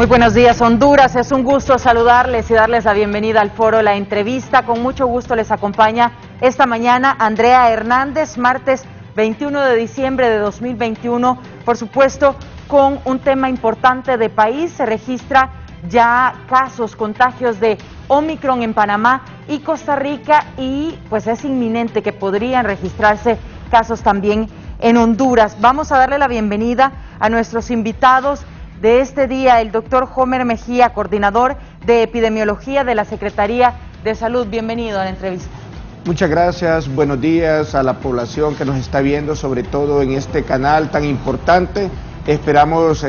Muy buenos días, Honduras. Es un gusto saludarles y darles la bienvenida al foro La Entrevista. Con mucho gusto les acompaña esta mañana Andrea Hernández, martes 21 de diciembre de 2021. Por supuesto, con un tema importante de país. Se registra ya casos, contagios de Omicron en Panamá y Costa Rica, y pues es inminente que podrían registrarse casos también en Honduras. Vamos a darle la bienvenida a nuestros invitados de este día, el doctor Homer Mejía, coordinador de epidemiología de la Secretaría de Salud. Bienvenido a la entrevista. Muchas gracias, buenos días a la población que nos está viendo, sobre todo en este canal tan importante. Esperamos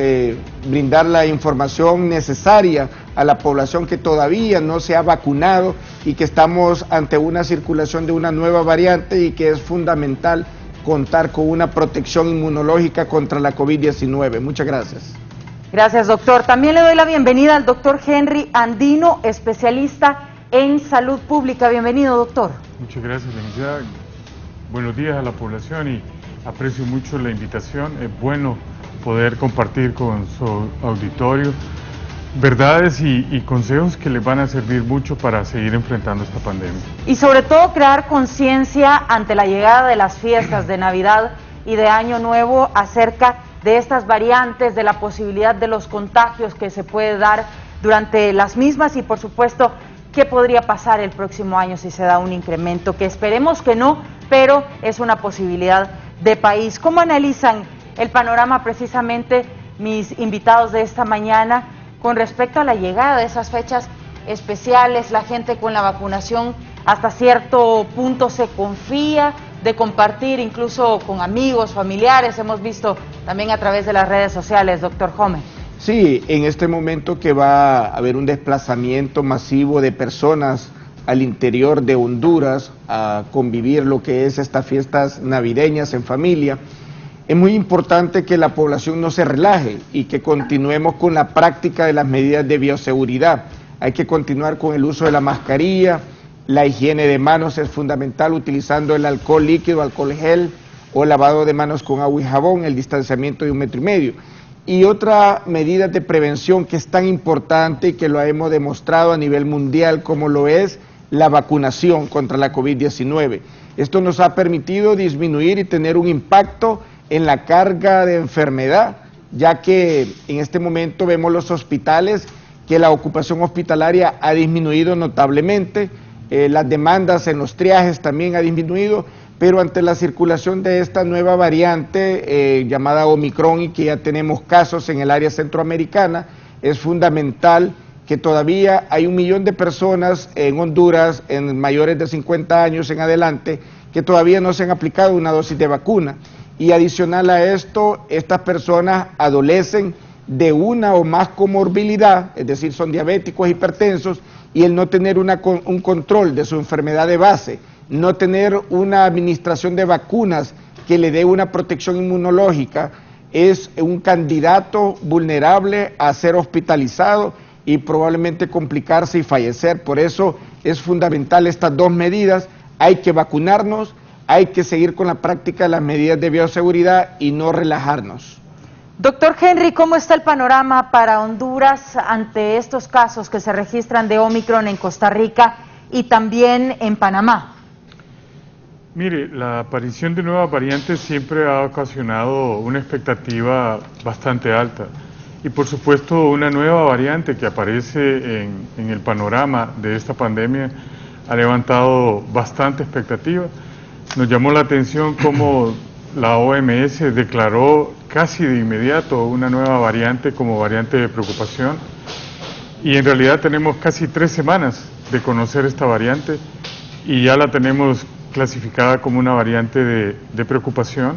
brindar la información necesaria a la población que todavía no se ha vacunado y que estamos ante una circulación de una nueva variante y que es fundamental contar con una protección inmunológica contra la COVID-19. Muchas gracias. Gracias, doctor. También le doy la bienvenida al doctor Henry Andino, especialista en salud pública. Bienvenido, doctor. Muchas gracias, licenciada. Buenos días a la población y aprecio mucho la invitación. Es bueno poder compartir con su auditorio verdades y consejos que les van a servir mucho para seguir enfrentando esta pandemia. Y sobre todo crear conciencia ante la llegada de las fiestas de Navidad y de Año Nuevo acerca de estas variantes, de la posibilidad de los contagios que se puede dar durante las mismas y por supuesto qué podría pasar el próximo año si se da un incremento, que esperemos que no, pero es una posibilidad de país. ¿Cómo analizan el panorama precisamente mis invitados de esta mañana con respecto a la llegada de esas fechas especiales? La gente con la vacunación hasta cierto punto se confía de compartir incluso con amigos, familiares, hemos visto también a través de las redes sociales, doctor Homer. Sí, en este momento que va a haber un desplazamiento masivo de personas al interior de Honduras a convivir lo que es estas fiestas navideñas en familia, es muy importante que la población no se relaje y que continuemos con la práctica de las medidas de bioseguridad. Hay que continuar con el uso de la mascarilla. La higiene de manos es fundamental, utilizando el alcohol líquido, alcohol gel o lavado de manos con agua y jabón, el distanciamiento de 1,5 metros. Y otra medida de prevención que es tan importante y que lo hemos demostrado a nivel mundial como lo es la vacunación contra la COVID-19. Esto nos ha permitido disminuir y tener un impacto en la carga de enfermedad, ya que en este momento vemos los hospitales que la ocupación hospitalaria ha disminuido notablemente. Las demandas en los triajes también ha disminuido, pero ante la circulación de esta nueva variante llamada Omicron y que ya tenemos casos en el área centroamericana, es fundamental que todavía hay 1 millón de personas en Honduras, en mayores de 50 años en adelante, que todavía no se han aplicado una dosis de vacuna. Y adicional a esto, estas personas adolecen de una o más comorbilidad, es decir, son diabéticos, hipertensos, y el no tener un control de su enfermedad de base, no tener una administración de vacunas que le dé una protección inmunológica, es un candidato vulnerable a ser hospitalizado y probablemente complicarse y fallecer. Por eso es fundamental estas dos medidas. Hay que vacunarnos, hay que seguir con la práctica de las medidas de bioseguridad y no relajarnos. Doctor Henry, ¿cómo está el panorama para Honduras ante estos casos que se registran de Omicron en Costa Rica y también en Panamá? Mire, la aparición de nuevas variantes siempre ha ocasionado una expectativa bastante alta y por supuesto una nueva variante que aparece en el panorama de esta pandemia ha levantado bastante expectativa. Nos llamó la atención cómo la OMS declaró casi de inmediato una nueva variante como variante de preocupación y en realidad tenemos casi 3 semanas de conocer esta variante y ya la tenemos clasificada como una variante de preocupación.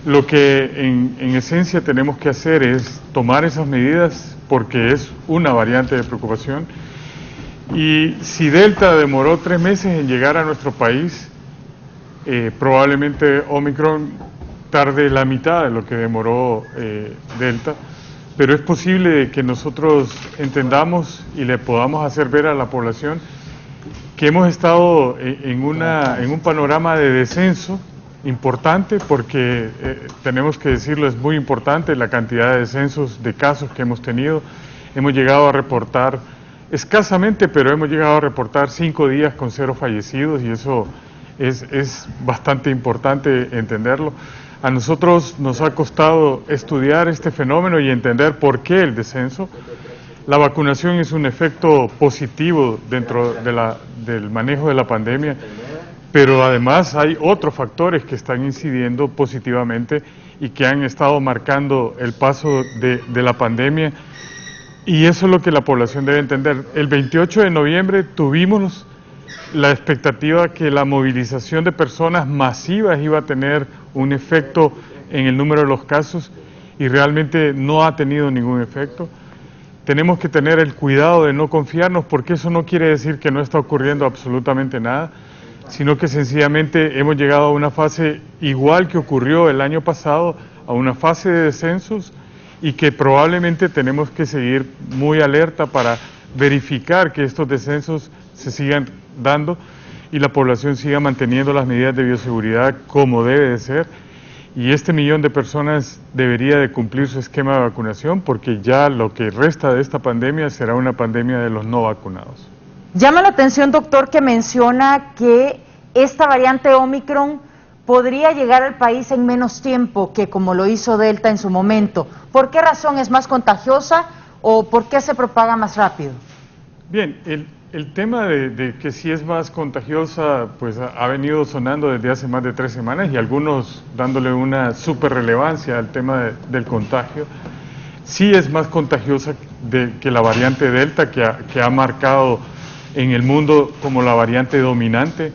Lo que en esencia tenemos que hacer es tomar esas medidas porque es una variante de preocupación y si Delta demoró 3 meses en llegar a nuestro país, probablemente Omicron tarde la mitad de lo que demoró Delta, pero es posible que nosotros entendamos y le podamos hacer ver a la población que hemos estado en un panorama de descenso importante, porque tenemos que decirlo, es muy importante la cantidad de descensos de casos que hemos tenido hemos llegado a reportar, escasamente, pero hemos llegado a reportar 5 días con 0 fallecidos, y eso es bastante importante entenderlo. A nosotros nos ha costado estudiar este fenómeno y entender por qué el descenso. La vacunación es un efecto positivo dentro del manejo de la pandemia, pero además hay otros factores que están incidiendo positivamente y que han estado marcando el paso de la pandemia, y eso es lo que la población debe entender. El 28 de noviembre tuvimos la expectativa que la movilización de personas masivas iba a tener un efecto en el número de los casos, y realmente no ha tenido ningún efecto. Tenemos que tener el cuidado de no confiarnos, porque eso no quiere decir que no está ocurriendo absolutamente nada, sino que sencillamente hemos llegado a una fase igual que ocurrió el año pasado, a una fase de descensos, y que probablemente tenemos que seguir muy alerta para verificar que estos descensos se sigan dando y la población siga manteniendo las medidas de bioseguridad como debe de ser. Y 1 millón de personas debería de cumplir su esquema de vacunación, porque ya lo que resta de esta pandemia será una pandemia de los no vacunados. Llama la atención, doctor, que menciona que esta variante Omicron podría llegar al país en menos tiempo que como lo hizo Delta en su momento. ¿Por qué razón es más contagiosa o por qué se propaga más rápido? Bien, el tema de que si es más contagiosa, pues ha venido sonando desde hace más de 3 semanas, y algunos dándole una súper relevancia al tema del contagio. Sí es más contagiosa que la variante Delta, que ha marcado en el mundo como la variante dominante.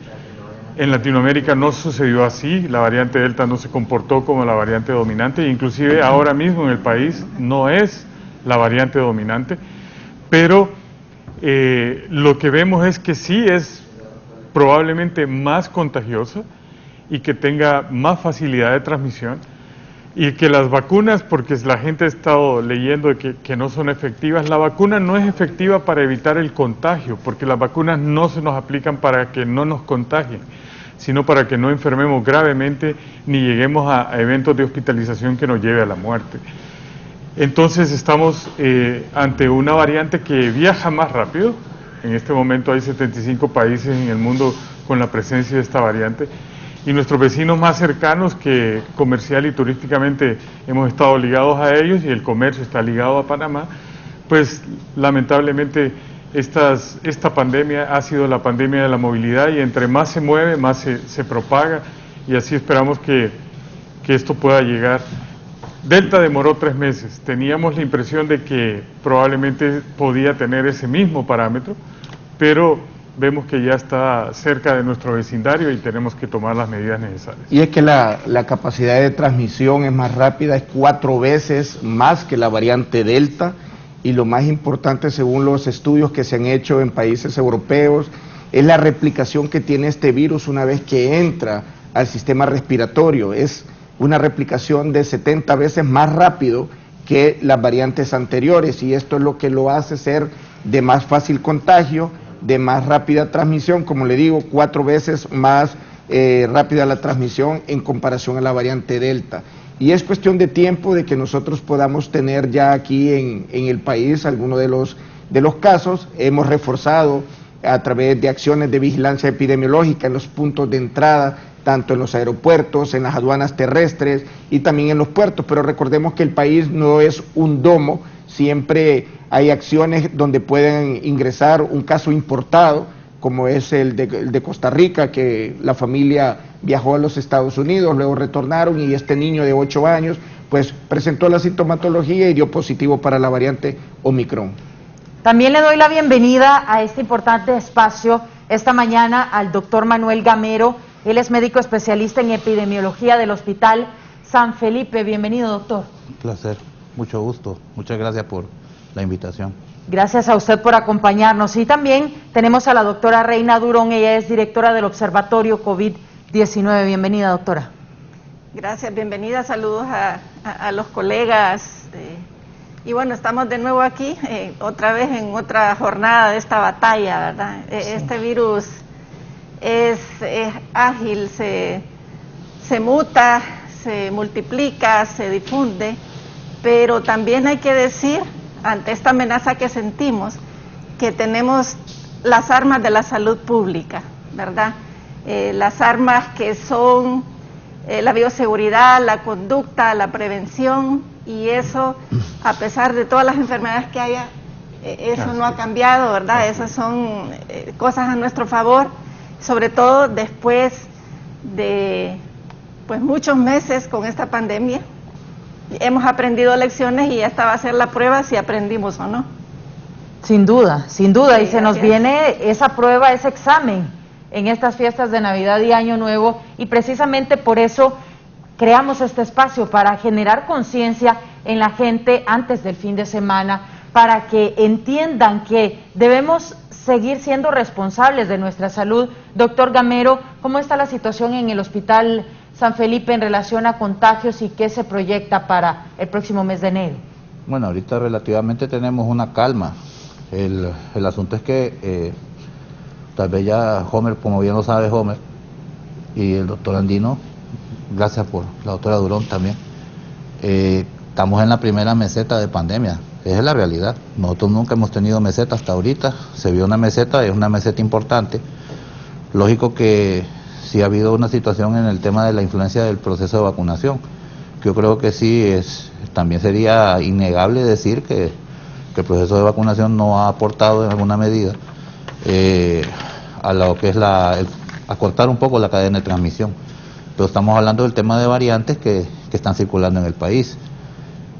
En Latinoamérica no sucedió así, la variante Delta no se comportó como la variante dominante, inclusive ahora mismo en el país no es la variante dominante, pero lo que vemos es que sí es probablemente más contagiosa y que tenga más facilidad de transmisión, y que las vacunas, porque la gente ha estado leyendo que no son efectivas, la vacuna no es efectiva para evitar el contagio, porque las vacunas no se nos aplican para que no nos contagien, sino para que no enfermemos gravemente ni lleguemos a eventos de hospitalización que nos lleve a la muerte. Entonces estamos ante una variante que viaja más rápido. En este momento hay 75 países en el mundo con la presencia de esta variante, y nuestros vecinos más cercanos, que comercial y turísticamente hemos estado ligados a ellos, y el comercio está ligado a Panamá, pues lamentablemente esta pandemia ha sido la pandemia de la movilidad, y entre más se mueve, más se propaga, y así esperamos que esto pueda llegar. Delta demoró 3 meses, teníamos la impresión de que probablemente podía tener ese mismo parámetro, pero vemos que ya está cerca de nuestro vecindario y tenemos que tomar las medidas necesarias. Y es que la capacidad de transmisión es más rápida, es 4 veces más que la variante Delta, y lo más importante, según los estudios que se han hecho en países europeos, es la replicación que tiene este virus una vez que entra al sistema respiratorio. Es una replicación de 70 veces más rápido que las variantes anteriores, y esto es lo que lo hace ser de más fácil contagio, de más rápida transmisión, como le digo, 4 veces más rápida la transmisión en comparación a la variante Delta. Y es cuestión de tiempo de que nosotros podamos tener ya aquí en el país algunos de los casos. Hemos reforzado a través de acciones de vigilancia epidemiológica en los puntos de entrada, tanto en los aeropuertos, en las aduanas terrestres y también en los puertos, pero recordemos que el país no es un domo, siempre hay acciones donde pueden ingresar un caso importado, como es el de Costa Rica, que la familia viajó a los Estados Unidos, luego retornaron, y este niño de 8 años pues presentó la sintomatología y dio positivo para la variante Omicron. También le doy la bienvenida a este importante espacio esta mañana al doctor Manuel Gamero. Él es médico especialista en epidemiología del Hospital San Felipe. Bienvenido, doctor. Un placer, mucho gusto. Muchas gracias por la invitación. Gracias a usted por acompañarnos. Y también tenemos a la doctora Reina Durón. Ella es directora del Observatorio COVID-19. Bienvenida, doctora. Gracias, bienvenida. Saludos a los colegas. Y bueno, estamos de nuevo aquí, otra vez en otra jornada de esta batalla, ¿verdad? Sí. Este virus es ágil, se muta, se multiplica, se difunde, pero también hay que decir, ante esta amenaza que sentimos, que tenemos las armas de la salud pública, ¿verdad? Las armas que son la bioseguridad, la conducta, la prevención, y eso, a pesar de todas las enfermedades que haya, eso no ha cambiado, ¿verdad? Esas son cosas a nuestro favor, sobre todo después de pues muchos meses con esta pandemia. Hemos aprendido lecciones y esta va a ser la prueba si aprendimos o no. Sin duda, sin duda, Sí, y se nos viene esa prueba, ese examen en estas fiestas de Navidad y Año Nuevo, y precisamente por eso creamos este espacio, para generar conciencia en la gente antes del fin de semana, para que entiendan que debemos seguir siendo responsables de nuestra salud. Doctor Gamero, ¿cómo está la situación en el Hospital San Felipe en relación a contagios y qué se proyecta para el próximo mes de enero? Bueno, ahorita relativamente tenemos una calma. El asunto es que tal vez ya Homer, como bien lo sabe Homer, y el doctor Andino, gracias por la doctora Durón también, estamos en la primera meseta de pandemia. Esa es la realidad. Nosotros nunca hemos tenido meseta hasta ahorita. Se vio una meseta, es una meseta importante. Lógico que sí ha habido una situación en el tema de la influencia del proceso de vacunación. Yo creo que sí, también sería innegable decir que el proceso de vacunación no ha aportado en alguna medida a lo que es acortar un poco la cadena de transmisión. Entonces estamos hablando del tema de variantes que están circulando en el país.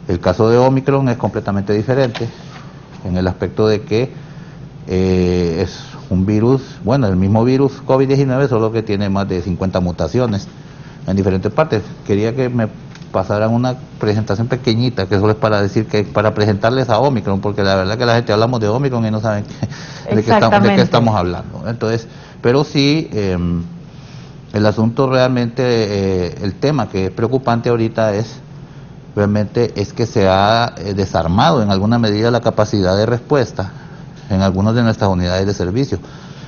El caso de Omicron es completamente diferente en el aspecto de que es un virus, bueno, el mismo virus COVID-19, solo que tiene más de 50 mutaciones en diferentes partes. Quería que me pasaran una presentación pequeñita, que solo es para decir que para presentarles a Omicron, porque la verdad que la gente hablamos de Omicron y no saben de qué estamos hablando. Entonces, pero sí, el asunto realmente, el tema que es preocupante ahorita realmente es que se ha desarmado en alguna medida la capacidad de respuesta en algunas de nuestras unidades de servicio.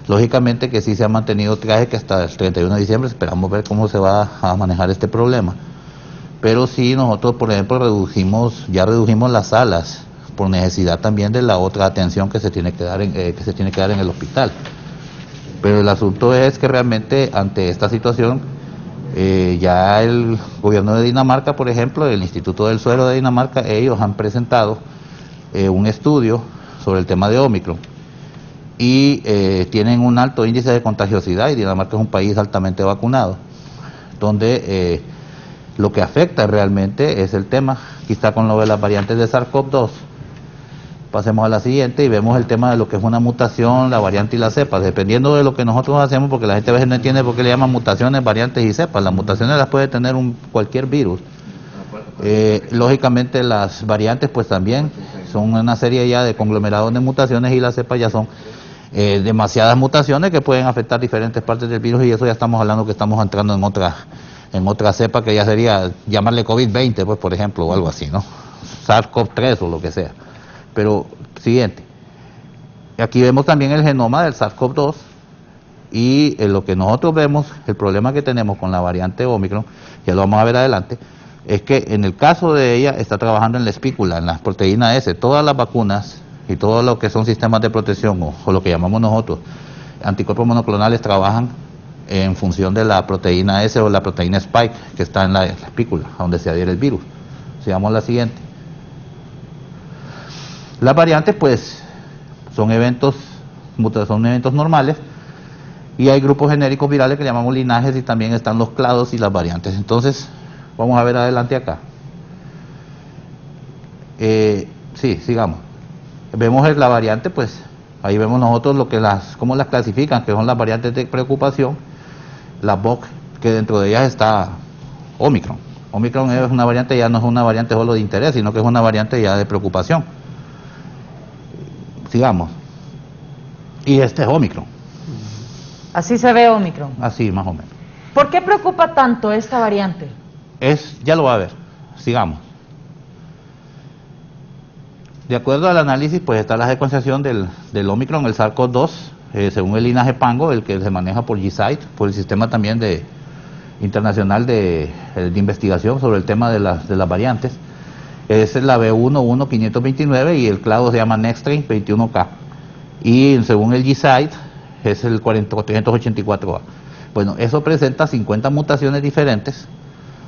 Lógicamente que sí se ha mantenido triaje, que hasta el 31 de diciembre esperamos ver cómo se va a manejar este problema. Pero sí, nosotros, por ejemplo, ya redujimos las salas por necesidad también de la otra atención que se tiene que dar en el hospital. Pero el asunto es que realmente ante esta situación, ya el gobierno de Dinamarca, por ejemplo, el Instituto del Suero de Dinamarca, ellos han presentado un estudio sobre el tema de Omicron y tienen un alto índice de contagiosidad, y Dinamarca es un país altamente vacunado, donde lo que afecta realmente es el tema. Aquí está con lo de las variantes de SARS-CoV-2. Pasemos a la siguiente y vemos el tema de lo que es una mutación, la variante y la cepa. Dependiendo de lo que nosotros hacemos, porque la gente a veces no entiende por qué le llaman mutaciones, variantes y cepas. Las mutaciones las puede tener cualquier virus. Lógicamente las variantes pues también son una serie ya de conglomerados de mutaciones, y las cepas ya son demasiadas mutaciones que pueden afectar diferentes partes del virus, y eso ya estamos hablando que estamos entrando en otra cepa que ya sería llamarle COVID-20, pues por ejemplo, o algo así, ¿no? SARS-CoV-3 o lo que sea. Pero, siguiente. Aquí vemos también el genoma del SARS-CoV-2, y lo que nosotros vemos, el problema que tenemos con la variante Omicron, ya lo vamos a ver adelante, es que en el caso de ella está trabajando en la espícula, en la proteína S. Todas las vacunas y todo lo que son sistemas de protección, o lo que llamamos nosotros anticuerpos monoclonales, trabajan en función de la proteína S o la proteína Spike, que está en la espícula, a donde se adhiere el virus. Sigamos la siguiente. Las variantes pues son eventos normales, y hay grupos genéricos virales que llamamos linajes, y también están los clados y las variantes. Entonces vamos a ver adelante acá. Sí, sigamos. Vemos la variante, pues ahí vemos nosotros cómo las clasifican, que son las variantes de preocupación, la VOC, que dentro de ellas está Omicron. Omicron es una variante, ya no es una variante solo de interés, sino que es una variante ya de preocupación. Sigamos. Y este es Omicron. Así se ve Omicron. Así, más o menos. ¿Por qué preocupa tanto esta variante? Ya lo va a ver. Sigamos. De acuerdo al análisis, pues está la secuenciación del Omicron, el SARS-CoV-2, según el linaje Pango, el que se maneja por GSIDE, por el sistema también internacional de investigación sobre el tema de las variantes. es la B11529 y el clado se llama Nextstrain 21K. Y según el G-Site es el 484A. Bueno, eso presenta 50 mutaciones diferentes.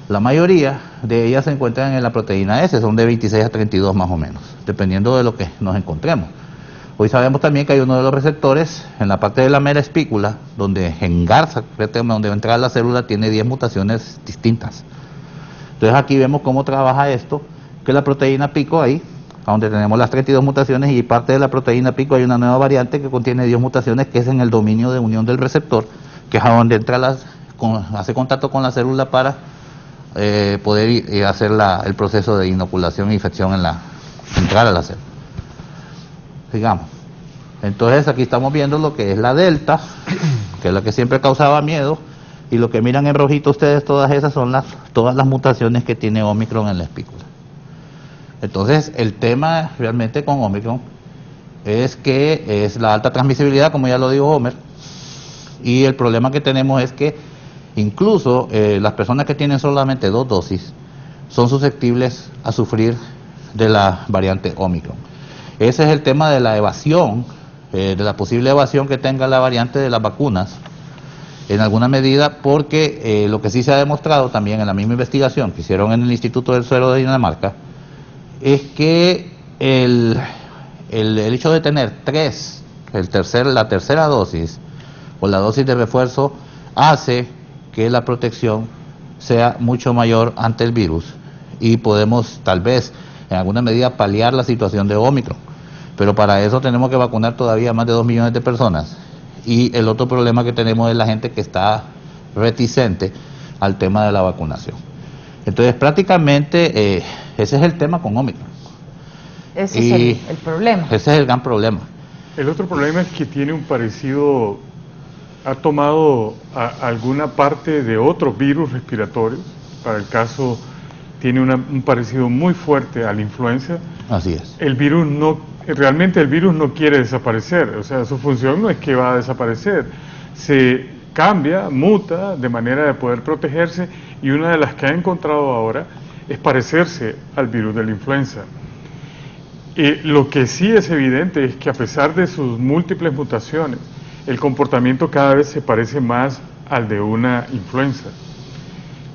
La mayoría de ellas se encuentran en la proteína S, son de 26 a 32 más o menos, dependiendo de lo que nos encontremos. Hoy sabemos también que hay uno de los receptores en la parte de la mera espícula, donde engarza, donde va a entrar la célula, tiene 10 mutaciones distintas. Entonces aquí vemos cómo trabaja esto, que la proteína pico ahí, donde tenemos las 32 mutaciones, y parte de la proteína pico hay una nueva variante que contiene 10 mutaciones, que es en el dominio de unión del receptor, que es a donde entra hace contacto con la célula para poder hacer el proceso de inoculación e infección entrar a la célula. Digamos. Entonces aquí estamos viendo lo que es la delta, que es la que siempre causaba miedo, y lo que miran en rojito ustedes, todas esas son todas las mutaciones que tiene Omicron en la espícula. Entonces el tema realmente con Omicron es que es la alta transmisibilidad, como ya lo dijo Homer, y el problema que tenemos es que incluso las personas que tienen solamente 2 dosis son susceptibles a sufrir de la variante Omicron. Ese es el tema de la evasión, de la posible evasión que tenga la variante de las vacunas, en alguna medida, porque lo que sí se ha demostrado también en la misma investigación que hicieron en el Instituto del Suero de Dinamarca, es que el hecho de tener la tercera dosis o la dosis de refuerzo hace que la protección sea mucho mayor ante el virus y podemos tal vez en alguna medida paliar la situación de Omicron, pero para eso tenemos que vacunar todavía más de 2 millones de personas, y el otro problema que tenemos es la gente que está reticente al tema de la vacunación. Entonces prácticamente ese es el tema con Omicron. Ese es el problema. Ese es el gran problema. El otro problema es que tiene un parecido, ha tomado alguna parte de otros virus respiratorios. Para el caso, tiene un parecido muy fuerte a la influenza. Así es. Realmente el virus no quiere desaparecer, o sea, su función no es que va a desaparecer, se cambia, muta de manera de poder protegerse, y una de las que ha encontrado ahora es parecerse al virus de la influenza. Lo que sí es evidente es que a pesar de sus múltiples mutaciones, el comportamiento cada vez se parece más al de una influenza.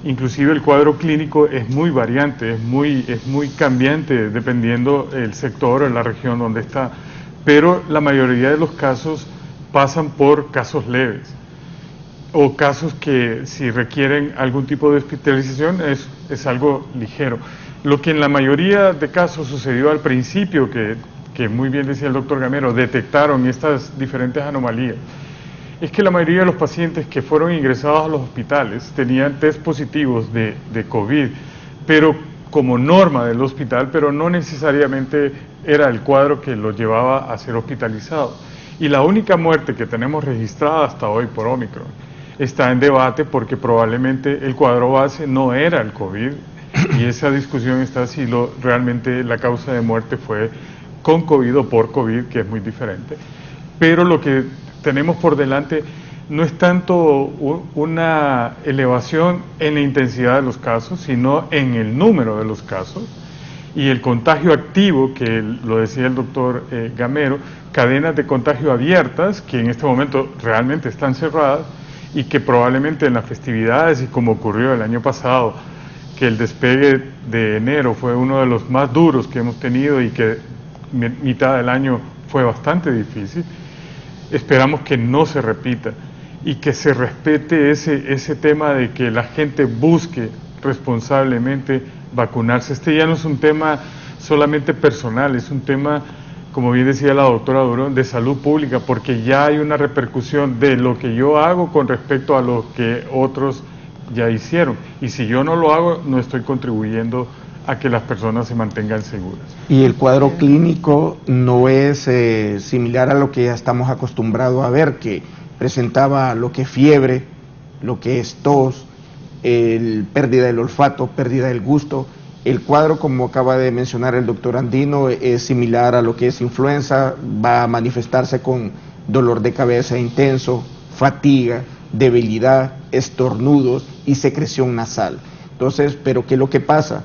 Inclusive el cuadro clínico es muy variante, es muy cambiante dependiendo el sector o la región donde está, pero la mayoría de los casos pasan por casos leves o casos que si requieren algún tipo de hospitalización es algo ligero. Lo que en la mayoría de casos sucedió al principio, que muy bien decía el doctor Gamero, detectaron estas diferentes anomalías, es que la mayoría de los pacientes que fueron ingresados a los hospitales tenían test positivos de COVID, pero como norma del hospital, pero no necesariamente era el cuadro que los llevaba a ser hospitalizados. Y la única muerte que tenemos registrada hasta hoy por Omicron está en debate porque probablemente el cuadro base no era el COVID, y esa discusión está si realmente la causa de muerte fue con COVID o por COVID, que es muy diferente. Pero lo que tenemos por delante no es tanto una elevación en la intensidad de los casos, sino en el número de los casos y el contagio activo, que lo decía el doctor Gamero, cadenas de contagio abiertas que en este momento realmente están cerradas y que probablemente en las festividades, y como ocurrió el año pasado, que el despegue de enero fue uno de los más duros que hemos tenido y que mitad del año fue bastante difícil, esperamos que no se repita y que se respete ese tema de que la gente busque responsablemente vacunarse. Este ya no es un tema solamente personal, es un tema, como bien decía la doctora Durón, de salud pública, porque ya hay una repercusión de lo que yo hago con respecto a lo que otros ya hicieron. Y si yo no lo hago, no estoy contribuyendo a que las personas se mantengan seguras. Y el cuadro clínico no es similar a lo que ya estamos acostumbrados a ver, que presentaba lo que es fiebre, lo que es tos, pérdida del olfato, pérdida del gusto. El cuadro, como acaba de mencionar el doctor Andino, es similar a lo que es influenza, va a manifestarse con dolor de cabeza intenso, fatiga, debilidad, estornudos y secreción nasal. Entonces, ¿pero qué es lo que pasa?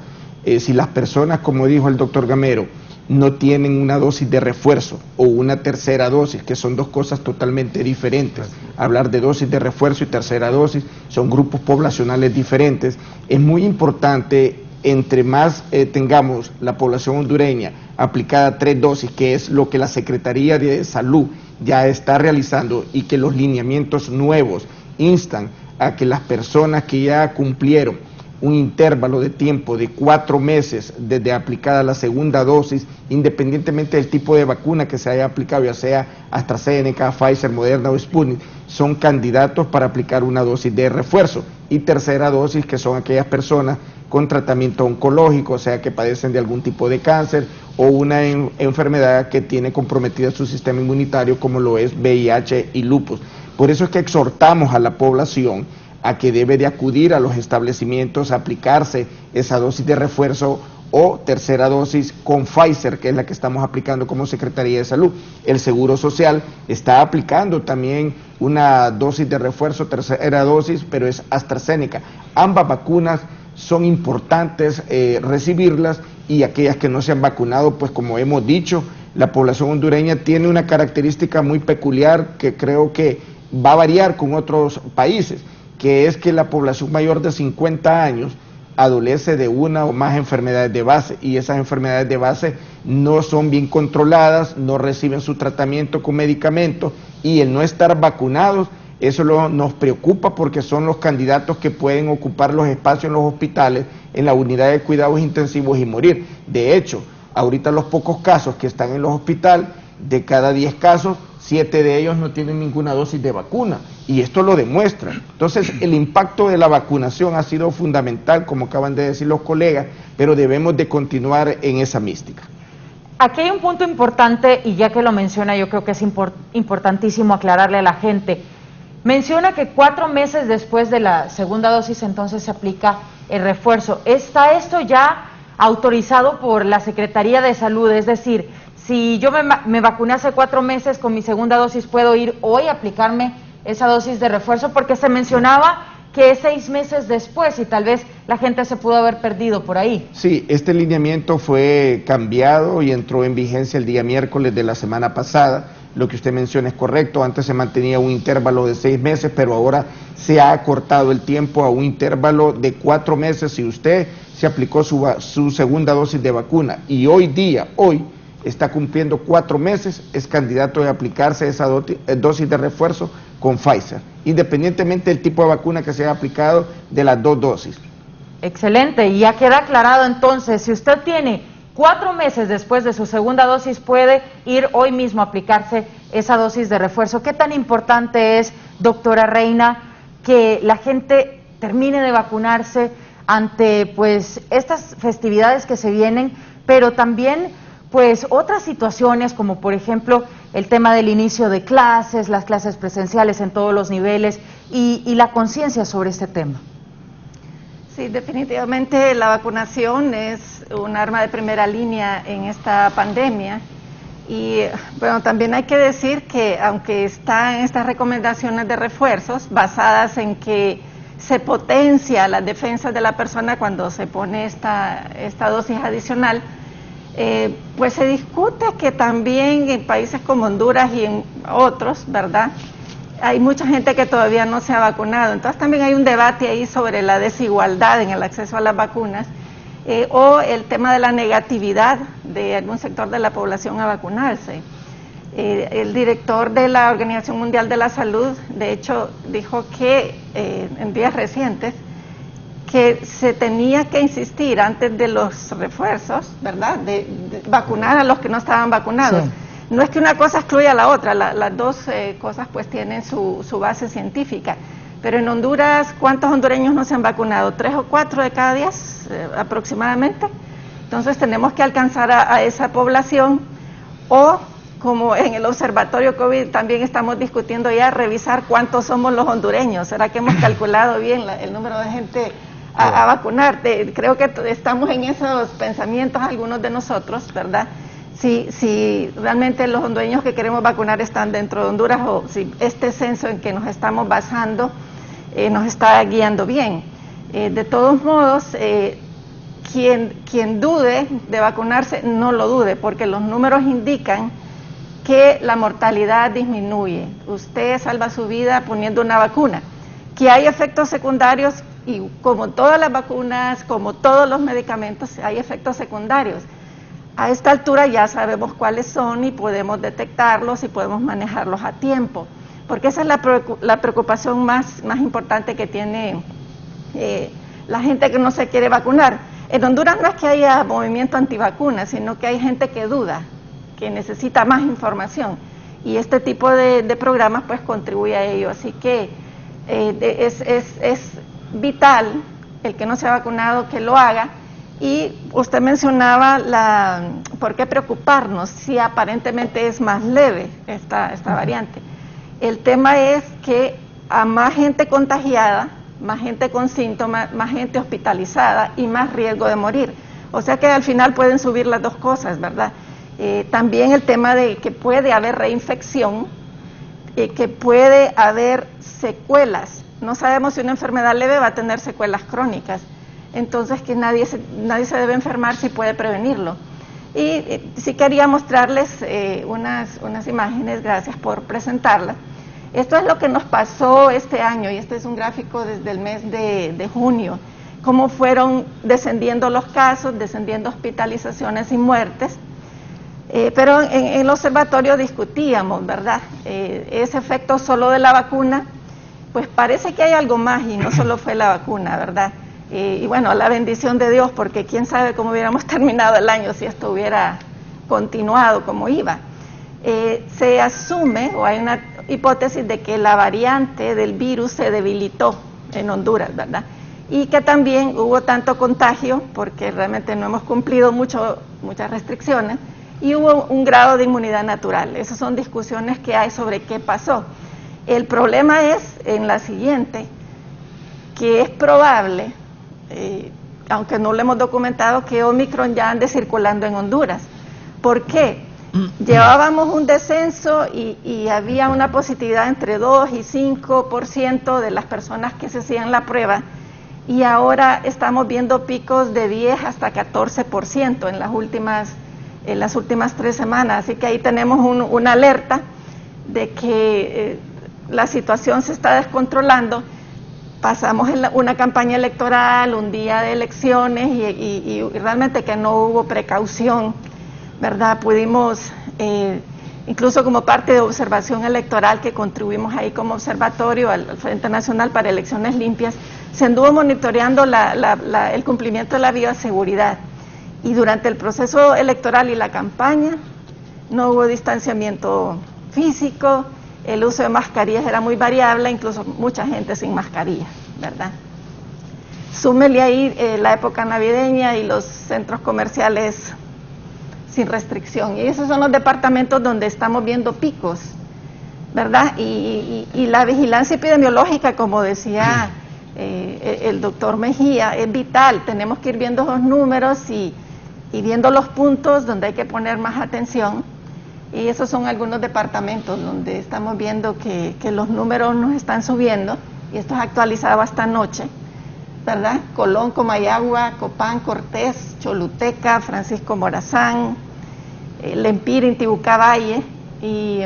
si las personas, como dijo el doctor Gamero, no tienen una dosis de refuerzo o una tercera dosis, que son dos cosas totalmente diferentes. Hablar de dosis de refuerzo y tercera dosis son grupos poblacionales diferentes. Es muy importante, entre más tengamos la población hondureña aplicada 3 dosis, que es lo que la Secretaría de Salud ya está realizando, y que los lineamientos nuevos instan a que las personas que ya cumplieron un intervalo de tiempo de 4 meses desde aplicada la segunda dosis, independientemente del tipo de vacuna que se haya aplicado, ya sea AstraZeneca, Pfizer, Moderna o Sputnik, son candidatos para aplicar una dosis de refuerzo. Y tercera dosis, que son aquellas personas con tratamiento oncológico, o sea, que padecen de algún tipo de cáncer o una enfermedad que tiene comprometida su sistema inmunitario, como lo es VIH y lupus. Por eso es que exhortamos a la población a que debe de acudir a los establecimientos a aplicarse esa dosis de refuerzo o tercera dosis con Pfizer, que es la que estamos aplicando como Secretaría de Salud. El Seguro Social está aplicando también una dosis de refuerzo, tercera dosis, pero es AstraZeneca. Ambas vacunas son importantes recibirlas, y aquellas que no se han vacunado, pues como hemos dicho, la población hondureña tiene una característica muy peculiar que creo que va a variar con otros países, que es que la población mayor de 50 años adolece de una o más enfermedades de base, y esas enfermedades de base no son bien controladas, no reciben su tratamiento con medicamentos, y el no estar vacunados, eso nos preocupa, porque son los candidatos que pueden ocupar los espacios en los hospitales, en la unidad de cuidados intensivos, y morir. De hecho, ahorita los pocos casos que están en los hospitales, de cada 10 casos, 7 de ellos no tienen ninguna dosis de vacuna, y esto lo demuestra. Entonces, el impacto de la vacunación ha sido fundamental, como acaban de decir los colegas, pero debemos de continuar en esa mística. Aquí hay un punto importante, y ya que lo menciona, yo creo que es importantísimo aclararle a la gente. Menciona que 4 meses después de la segunda dosis entonces se aplica el refuerzo. ¿Está esto ya autorizado por la Secretaría de Salud? Es decir, si yo me vacuné hace 4 meses con mi segunda dosis, ¿puedo ir hoy a aplicarme esa dosis de refuerzo? Porque se mencionaba que es 6 meses después, y tal vez la gente se pudo haber perdido por ahí. Sí, este lineamiento fue cambiado y entró en vigencia el día miércoles de la semana pasada. Lo que usted menciona es correcto. Antes se mantenía un intervalo de 6 meses, pero ahora se ha acortado el tiempo a un intervalo de 4 meses si usted se aplicó su segunda dosis de vacuna, y hoy está cumpliendo 4 meses, es candidato de aplicarse esa dosis de refuerzo con Pfizer, independientemente del tipo de vacuna que se haya aplicado, de las 2 dosis. Excelente, y ya queda aclarado entonces, si usted tiene 4 meses después de su segunda dosis, puede ir hoy mismo a aplicarse esa dosis de refuerzo. ¿Qué tan importante es, doctora Reina, que la gente termine de vacunarse ante pues estas festividades que se vienen, pero también pues otras situaciones, como por ejemplo el tema del inicio de clases, las clases presenciales en todos los niveles, y la conciencia sobre este tema? Sí, definitivamente la vacunación es un arma de primera línea en esta pandemia, y bueno, también hay que decir que aunque están estas recomendaciones de refuerzos basadas en que se potencia las defensas de la persona cuando se pone esta dosis adicional, pues se discute que también en países como Honduras y en otros, ¿verdad?, hay mucha gente que todavía no se ha vacunado. Entonces también hay un debate ahí sobre la desigualdad en el acceso a las vacunas, o el tema de la negatividad de algún sector de la población a vacunarse. El director de la Organización Mundial de la Salud, de hecho, dijo que en días recientes que se tenía que insistir antes de los refuerzos, ¿verdad?, de vacunar a los que no estaban vacunados. Sí. No es que una cosa excluya a la otra, las dos cosas pues tienen su base científica. Pero en Honduras, ¿cuántos hondureños no se han vacunado? 3 o 4 de cada 10 aproximadamente. Entonces tenemos que alcanzar a esa población, o como en el observatorio COVID también estamos discutiendo ya, revisar cuántos somos los hondureños. ¿Será que hemos calculado bien el número de gente a vacunar? Creo que estamos en esos pensamientos algunos de nosotros, ¿verdad? Si realmente los hondureños que queremos vacunar están dentro de Honduras, o si este censo en que nos estamos basando nos está guiando bien. De todos modos, quien dude de vacunarse, no lo dude, porque los números indican que la mortalidad disminuye. Usted salva su vida poniendo una vacuna. Que hay efectos secundarios, y como todas las vacunas, como todos los medicamentos, hay efectos secundarios. A esta altura ya sabemos cuáles son y podemos detectarlos y podemos manejarlos a tiempo, porque esa es la preocupación más importante que tiene la gente que no se quiere vacunar. En Honduras no es que haya movimiento antivacunas, sino que hay gente que duda, que necesita más información, y este tipo de programas pues contribuye a ello. Así que es vital el que no se ha vacunado que lo haga. Y usted mencionaba por qué preocuparnos si aparentemente es más leve esta variante. El tema es que a más gente contagiada, más gente con síntomas, más gente hospitalizada y más riesgo de morir. O sea que al final pueden subir las dos cosas, ¿verdad? También el tema de que puede haber reinfección, que puede haber secuelas. No sabemos si una enfermedad leve va a tener secuelas crónicas. Entonces que nadie se debe enfermar si puede prevenirlo. Y sí quería mostrarles unas imágenes, gracias por presentarlas. Esto es lo que nos pasó este año, y este es un gráfico desde el mes de junio, cómo fueron descendiendo los casos, descendiendo hospitalizaciones y muertes. Pero en el observatorio discutíamos, ¿verdad? Ese efecto solo de la vacuna, pues parece que hay algo más y no solo fue la vacuna, ¿verdad? Y bueno, la bendición de Dios, porque quién sabe cómo hubiéramos terminado el año si esto hubiera continuado como iba. Se asume, o hay una hipótesis de que la variante del virus se debilitó en Honduras, ¿verdad? Y que también hubo tanto contagio, porque realmente no hemos cumplido muchas restricciones, y hubo un grado de inmunidad natural. Esas son discusiones que hay sobre qué pasó. El problema es en la siguiente, que es probable, aunque no lo hemos documentado, que Omicron ya ande circulando en Honduras. ¿Por qué? Llevábamos un descenso y había una positividad entre 2 y 5% de las personas que se hacían la prueba, y ahora estamos viendo picos de 10 hasta 14% en las últimas 3 semanas. Así que ahí tenemos una alerta de que la situación se está descontrolando. Pasamos en una campaña electoral, un día de elecciones, y realmente que no hubo precaución, ¿verdad? Pudimos, incluso como parte de observación electoral que contribuimos ahí como observatorio al Frente Nacional para Elecciones Limpias, se anduvo monitoreando el cumplimiento de la bioseguridad. Y durante el proceso electoral y la campaña no hubo distanciamiento físico, el uso de mascarillas era muy variable, incluso mucha gente sin mascarilla, ¿verdad? Súmele ahí la época navideña y los centros comerciales sin restricción. Y esos son los departamentos donde estamos viendo picos, ¿verdad? Y la vigilancia epidemiológica, como decía el doctor Mejía, es vital. Tenemos que ir viendo los números y viendo los puntos donde hay que poner más atención. Y esos son algunos departamentos donde estamos viendo que los números nos están subiendo, y esto es actualizado hasta anoche, ¿verdad? Colón, Comayagua, Copán, Cortés, Choluteca, Francisco Morazán, Lempira, Intibucá, Valle, y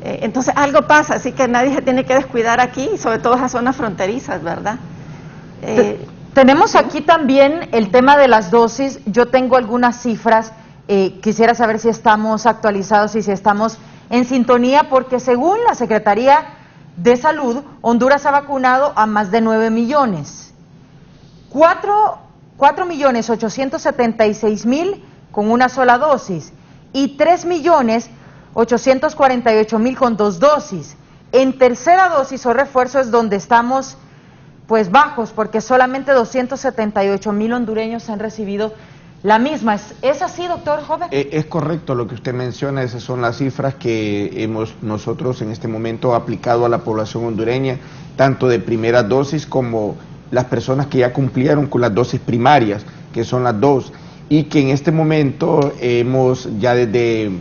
entonces algo pasa, así que nadie se tiene que descuidar aquí, sobre todo esas zonas fronterizas, ¿verdad? Tenemos aquí también el tema de las dosis. Yo tengo algunas cifras, quisiera saber si estamos actualizados y si estamos en sintonía, porque según la Secretaría de Salud, Honduras ha vacunado a más de 9 millones. 4.876.000 con una sola dosis y 3.848.000 con 2 dosis. En tercera dosis o refuerzo es donde estamos pues bajos, porque solamente 278.000 hondureños han recibido la misma. ¿Es así, doctor Joven? Es correcto lo que usted menciona. Esas son las cifras que hemos nosotros en este momento aplicado a la población hondureña, tanto de primera dosis como las personas que ya cumplieron con las dosis primarias, que son las 2, y que en este momento hemos ya desde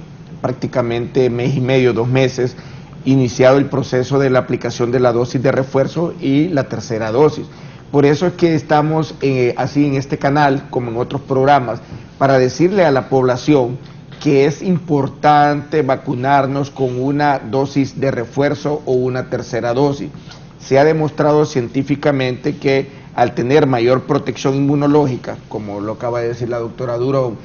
prácticamente mes y medio, 2 meses, iniciado el proceso de la aplicación de la dosis de refuerzo y la tercera dosis. Por eso es que estamos así en este canal, como en otros programas, para decirle a la población que es importante vacunarnos con una dosis de refuerzo o una tercera dosis. Se ha demostrado científicamente que al tener mayor protección inmunológica, como lo acaba de decir la doctora Durón,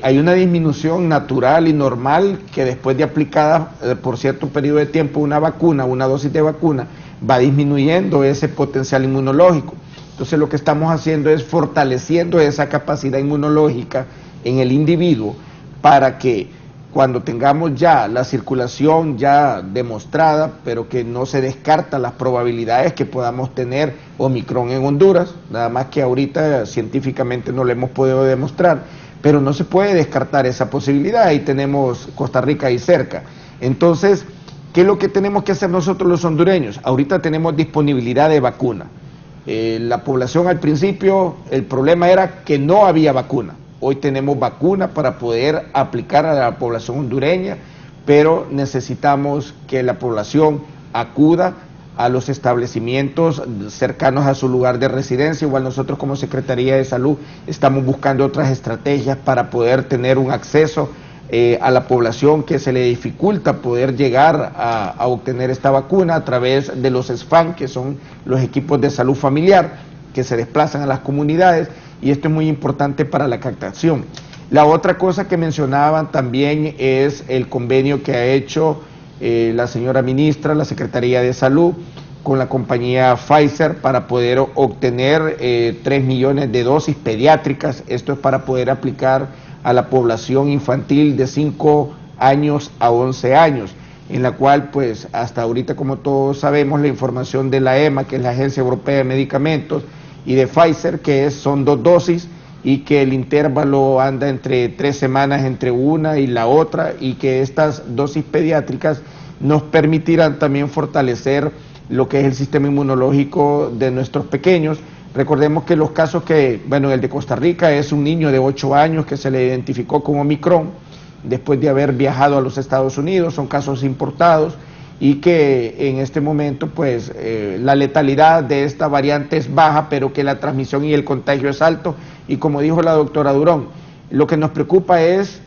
hay una disminución natural y normal que después de aplicada por cierto periodo de tiempo una vacuna, una dosis de vacuna, va disminuyendo ese potencial inmunológico. Entonces lo que estamos haciendo es fortaleciendo esa capacidad inmunológica en el individuo para que cuando tengamos ya la circulación ya demostrada, pero que no se descartan las probabilidades que podamos tener Omicron en Honduras, nada más que ahorita científicamente no lo hemos podido demostrar, pero no se puede descartar esa posibilidad, ahí tenemos Costa Rica ahí cerca. Entonces, ¿qué es lo que tenemos que hacer nosotros los hondureños? Ahorita tenemos disponibilidad de vacuna. La población al principio, el problema era que no había vacuna. Hoy tenemos vacuna para poder aplicar a la población hondureña, pero necesitamos que la población acuda a los establecimientos cercanos a su lugar de residencia. Igual nosotros como Secretaría de Salud estamos buscando otras estrategias para poder tener un acceso a la población que se le dificulta poder llegar a obtener esta vacuna a través de los SFAM, que son los equipos de salud familiar, que se desplazan a las comunidades, y esto es muy importante para la captación. La otra cosa que mencionaban también es el convenio que ha hecho la señora ministra, la Secretaría de Salud, con la compañía Pfizer para poder obtener 3 millones de dosis pediátricas. Esto es para poder aplicar a la población infantil de 5 años a 11 años, en la cual pues hasta ahorita, como todos sabemos, la información de la EMA, que es la Agencia Europea de Medicamentos, y de Pfizer, que son 2 dosis, y que el intervalo anda entre 3 semanas entre una y la otra, y que estas dosis pediátricas nos permitirán también fortalecer lo que es el sistema inmunológico de nuestros pequeños. Recordemos que los casos el de Costa Rica es un niño de 8 años que se le identificó como Omicron después de haber viajado a los Estados Unidos, son casos importados, y que en este momento pues la letalidad de esta variante es baja, pero que la transmisión y el contagio es alto, y como dijo la doctora Durón, lo que nos preocupa es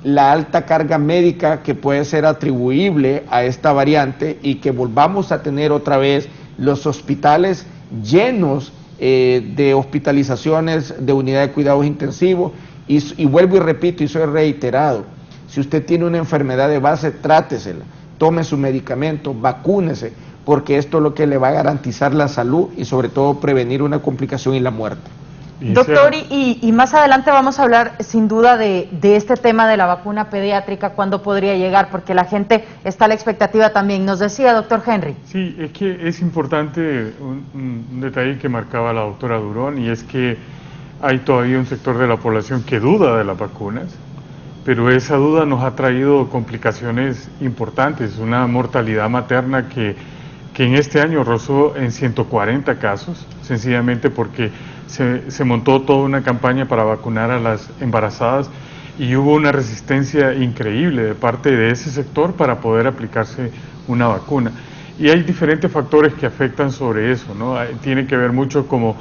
la alta carga médica que puede ser atribuible a esta variante y que volvamos a tener otra vez los hospitales llenos de hospitalizaciones de unidad de cuidados intensivos, y vuelvo y repito y soy reiterado, si usted tiene una enfermedad de base, trátesela, tome su medicamento, vacúnese, porque esto es lo que le va a garantizar la salud y sobre todo prevenir una complicación y la muerte. Doctor, y más adelante vamos a hablar sin duda de este tema de la vacuna pediátrica, cuándo podría llegar, porque la gente está a la expectativa también. Nos decía, doctor Henry. Sí, es que es importante un detalle que marcaba la doctora Durón, y es que hay todavía un sector de la población que duda de las vacunas, pero esa duda nos ha traído complicaciones importantes, una mortalidad materna que en este año rozó en 140 casos, sencillamente porque se montó toda una campaña para vacunar a las embarazadas y hubo una resistencia increíble de parte de ese sector para poder aplicarse una vacuna. Y hay diferentes factores que afectan sobre eso, ¿no? Tiene que ver mucho como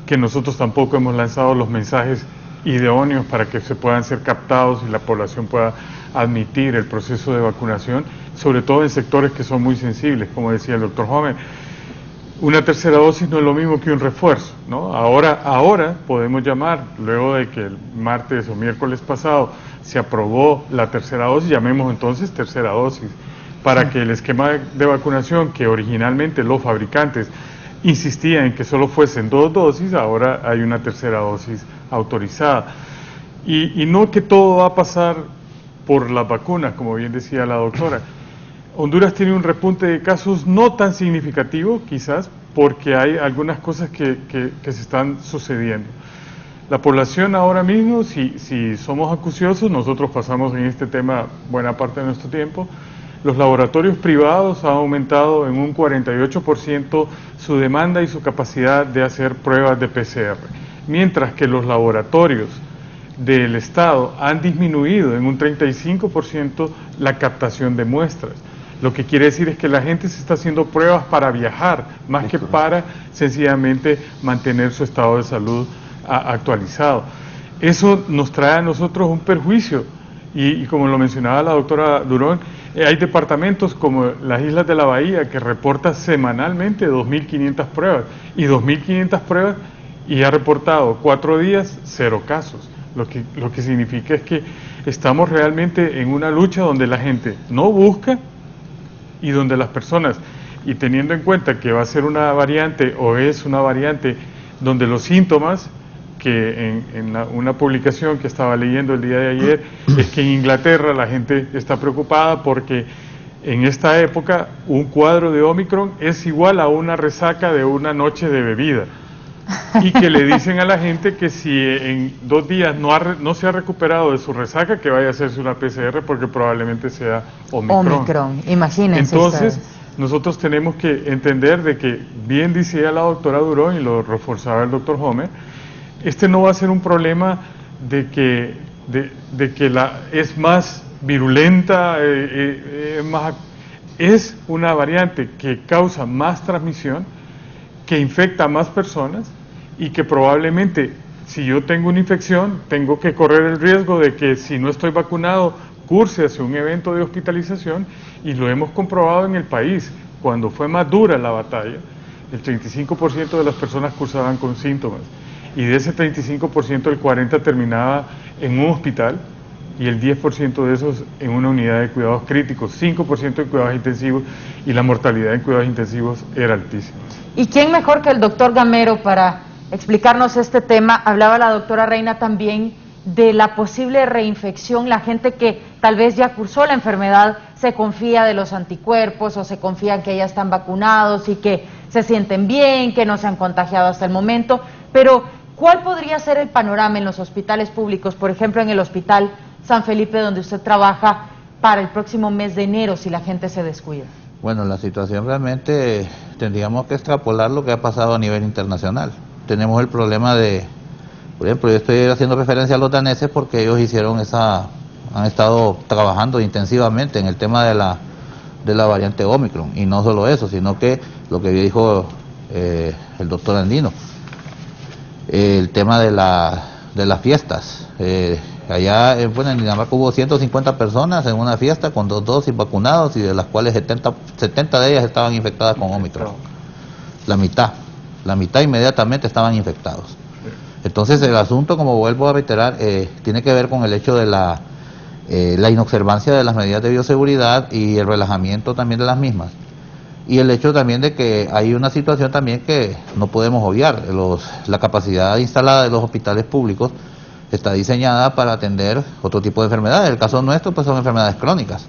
que nosotros tampoco hemos lanzado los mensajes idóneos para que se puedan ser captados y la población pueda admitir el proceso de vacunación, sobre todo en sectores que son muy sensibles, como decía el doctor Homer. Una tercera dosis no es lo mismo que un refuerzo, ¿no? Ahora podemos llamar, luego de que el martes o miércoles pasado se aprobó la tercera dosis, llamemos entonces tercera dosis, para que el esquema de vacunación que originalmente los fabricantes insistían en que solo fuesen 2 dosis, ahora hay una tercera dosis autorizada. Y no que todo va a pasar por las vacunas, como bien decía la doctora. Honduras tiene un repunte de casos no tan significativo, quizás, porque hay algunas cosas que se están sucediendo. La población ahora mismo, si somos acuciosos, nosotros pasamos en este tema buena parte de nuestro tiempo, los laboratorios privados han aumentado en un 48% su demanda y su capacidad de hacer pruebas de PCR, mientras que los laboratorios del Estado han disminuido en un 35% la captación de muestras. Lo que quiere decir es que la gente se está haciendo pruebas para viajar, más que para sencillamente mantener su estado de salud actualizado. Eso nos trae a nosotros un perjuicio y como lo mencionaba la doctora Durón, hay departamentos como las Islas de la Bahía que reporta semanalmente 2.500 pruebas y 2.500 pruebas y ha reportado 4 días 0 casos. Lo que significa es que estamos realmente en una lucha donde la gente no busca y donde las personas, y teniendo en cuenta que va a ser una variante o es una variante donde los síntomas, que una publicación que estaba leyendo el día de ayer, es que en Inglaterra la gente está preocupada porque en esta época un cuadro de Omicron es igual a una resaca de una noche de bebida. Y que le dicen a la gente que si en 2 días no se ha recuperado de su resaca, que vaya a hacerse una PCR porque probablemente sea Omicron. Imagínense. Entonces, ustedes. nosotros tenemos que entender de que, bien decía la doctora Durón y lo reforzaba el doctor Homer, este no va a ser un problema de que es más virulenta, es una variante que causa más transmisión, que infecta a más personas y que probablemente si yo tengo una infección tengo que correr el riesgo de que si no estoy vacunado curse hacia un evento de hospitalización, y lo hemos comprobado en el país. Cuando fue más dura la batalla, el 35% de las personas cursaban con síntomas y de ese 35% el 40% terminaba en un hospital y el 10% de esos en una unidad de cuidados críticos, 5% en cuidados intensivos, y la mortalidad en cuidados intensivos era altísima. ¿Y quién mejor que el doctor Gamero para explicarnos este tema? Hablaba la doctora Reina también de la posible reinfección, la gente que tal vez ya cursó la enfermedad se confía de los anticuerpos o se confía que ya están vacunados y que se sienten bien, que no se han contagiado hasta el momento, pero ¿cuál podría ser el panorama en los hospitales públicos, por ejemplo en el Hospital San Felipe donde usted trabaja, para el próximo mes de enero si la gente se descuida? Bueno, la situación realmente tendríamos que extrapolar lo que ha pasado a nivel internacional. Tenemos el problema de, por ejemplo, yo estoy haciendo referencia a los daneses porque ellos han estado trabajando intensivamente en el tema de la variante Omicron, y no solo eso, sino que lo que dijo el doctor Andino, el tema de las fiestas. Allá en Dinamarca hubo 150 personas en una fiesta con 2 dosis vacunados y de las cuales 70 de ellas estaban infectadas con Omicron. La mitad inmediatamente estaban infectados. Entonces el asunto, como vuelvo a reiterar, tiene que ver con el hecho de la inobservancia de las medidas de bioseguridad y el relajamiento también de las mismas. Y el hecho también de que hay una situación también que no podemos obviar. La capacidad instalada de los hospitales públicos está diseñada para atender otro tipo de enfermedades. El caso nuestro pues son enfermedades crónicas,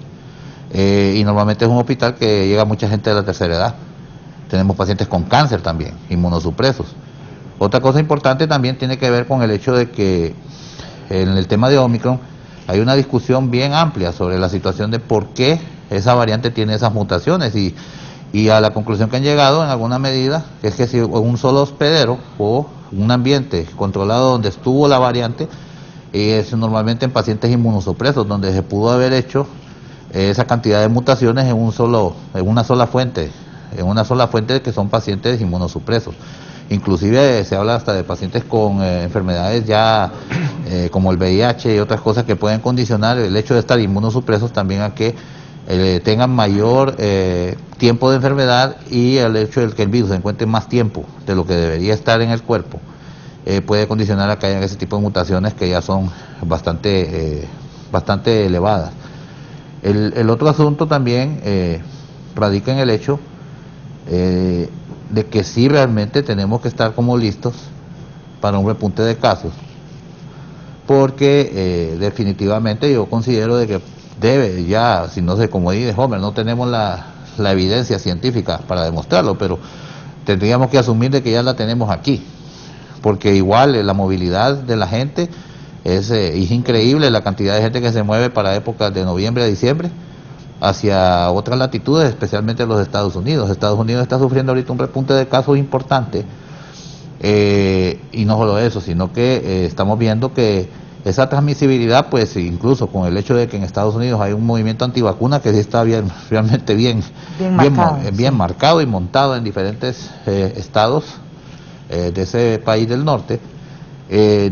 y normalmente es un hospital que llega mucha gente de la tercera edad. Tenemos pacientes con cáncer también, inmunosupresos. Otra cosa importante también tiene que ver con el hecho de que en el tema de Omicron hay una discusión bien amplia sobre la situación de por qué esa variante tiene esas mutaciones, y a la conclusión que han llegado en alguna medida es que si un solo hospedero o un ambiente controlado donde estuvo la variante, es normalmente en pacientes inmunosupresos, donde se pudo haber hecho esa cantidad de mutaciones en una sola fuente que son pacientes inmunosupresos. Inclusive se habla hasta de pacientes con enfermedades ya como el VIH y otras cosas que pueden condicionar el hecho de estar inmunosupresos también a que tengan mayor tiempo de enfermedad, y el hecho de que el virus se encuentre más tiempo de lo que debería estar en el cuerpo puede condicionar a que haya ese tipo de mutaciones que ya son bastante elevadas. El otro asunto también radica en el hecho de que sí realmente tenemos que estar como listos para un repunte de casos, porque definitivamente yo considero de que debe ya, si no sé, como dice Homer, no tenemos la evidencia científica para demostrarlo, pero tendríamos que asumir de que ya la tenemos aquí, porque igual la movilidad de la gente es increíble, la cantidad de gente que se mueve para épocas de noviembre a diciembre hacia otras latitudes, especialmente los Estados Unidos. Estados Unidos está sufriendo ahorita un repunte de casos importante, y no solo eso, sino que estamos viendo que esa transmisibilidad, pues incluso con el hecho de que en Estados Unidos hay un movimiento antivacuna que sí está realmente bien marcado y montado en diferentes estados de ese país del norte,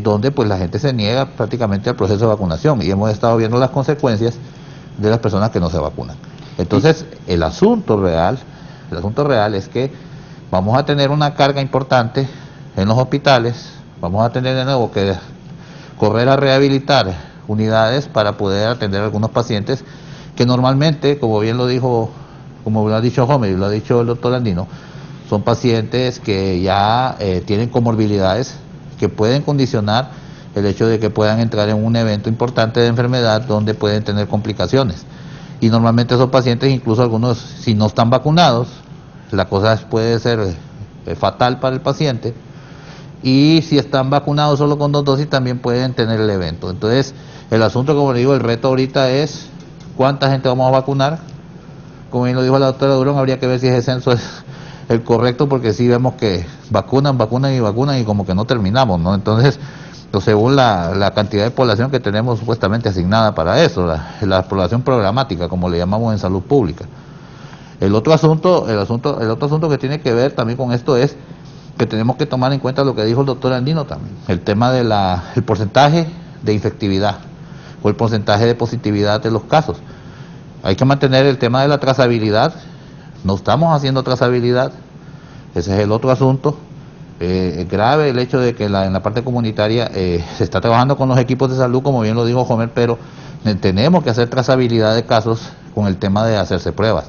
donde pues la gente se niega prácticamente al proceso de vacunación, y hemos estado viendo las consecuencias de las personas que no se vacunan. Entonces, el asunto real es que vamos a tener una carga importante en los hospitales, vamos a tener de nuevo que correr a rehabilitar unidades para poder atender a algunos pacientes que normalmente, como bien lo dijo, como lo ha dicho Homer y lo ha dicho el doctor Andino, son pacientes que ya tienen comorbilidades que pueden condicionar el hecho de que puedan entrar en un evento importante de enfermedad donde pueden tener complicaciones. Y normalmente esos pacientes, incluso algunos, si no están vacunados, la cosa puede ser fatal para el paciente, y si están vacunados solo con 2 dosis también pueden tener el evento. Entonces, el asunto, como le digo, el reto ahorita es cuánta gente vamos a vacunar. Como bien lo dijo la doctora Durón, habría que ver si ese censo es el correcto, porque sí vemos que vacunan y como que no terminamos, ¿no? Entonces, según la cantidad de población que tenemos supuestamente asignada para eso, la población programática, como le llamamos en salud pública. El otro asunto que tiene que ver también con esto es que tenemos que tomar en cuenta lo que dijo el doctor Andino también, el tema de el porcentaje de infectividad o el porcentaje de positividad de los casos. Hay que mantener el tema de la trazabilidad. No estamos haciendo trazabilidad, ese es el otro asunto. Es grave el hecho de que en la parte comunitaria se está trabajando con los equipos de salud, como bien lo dijo Homer, pero tenemos que hacer trazabilidad de casos con el tema de hacerse pruebas.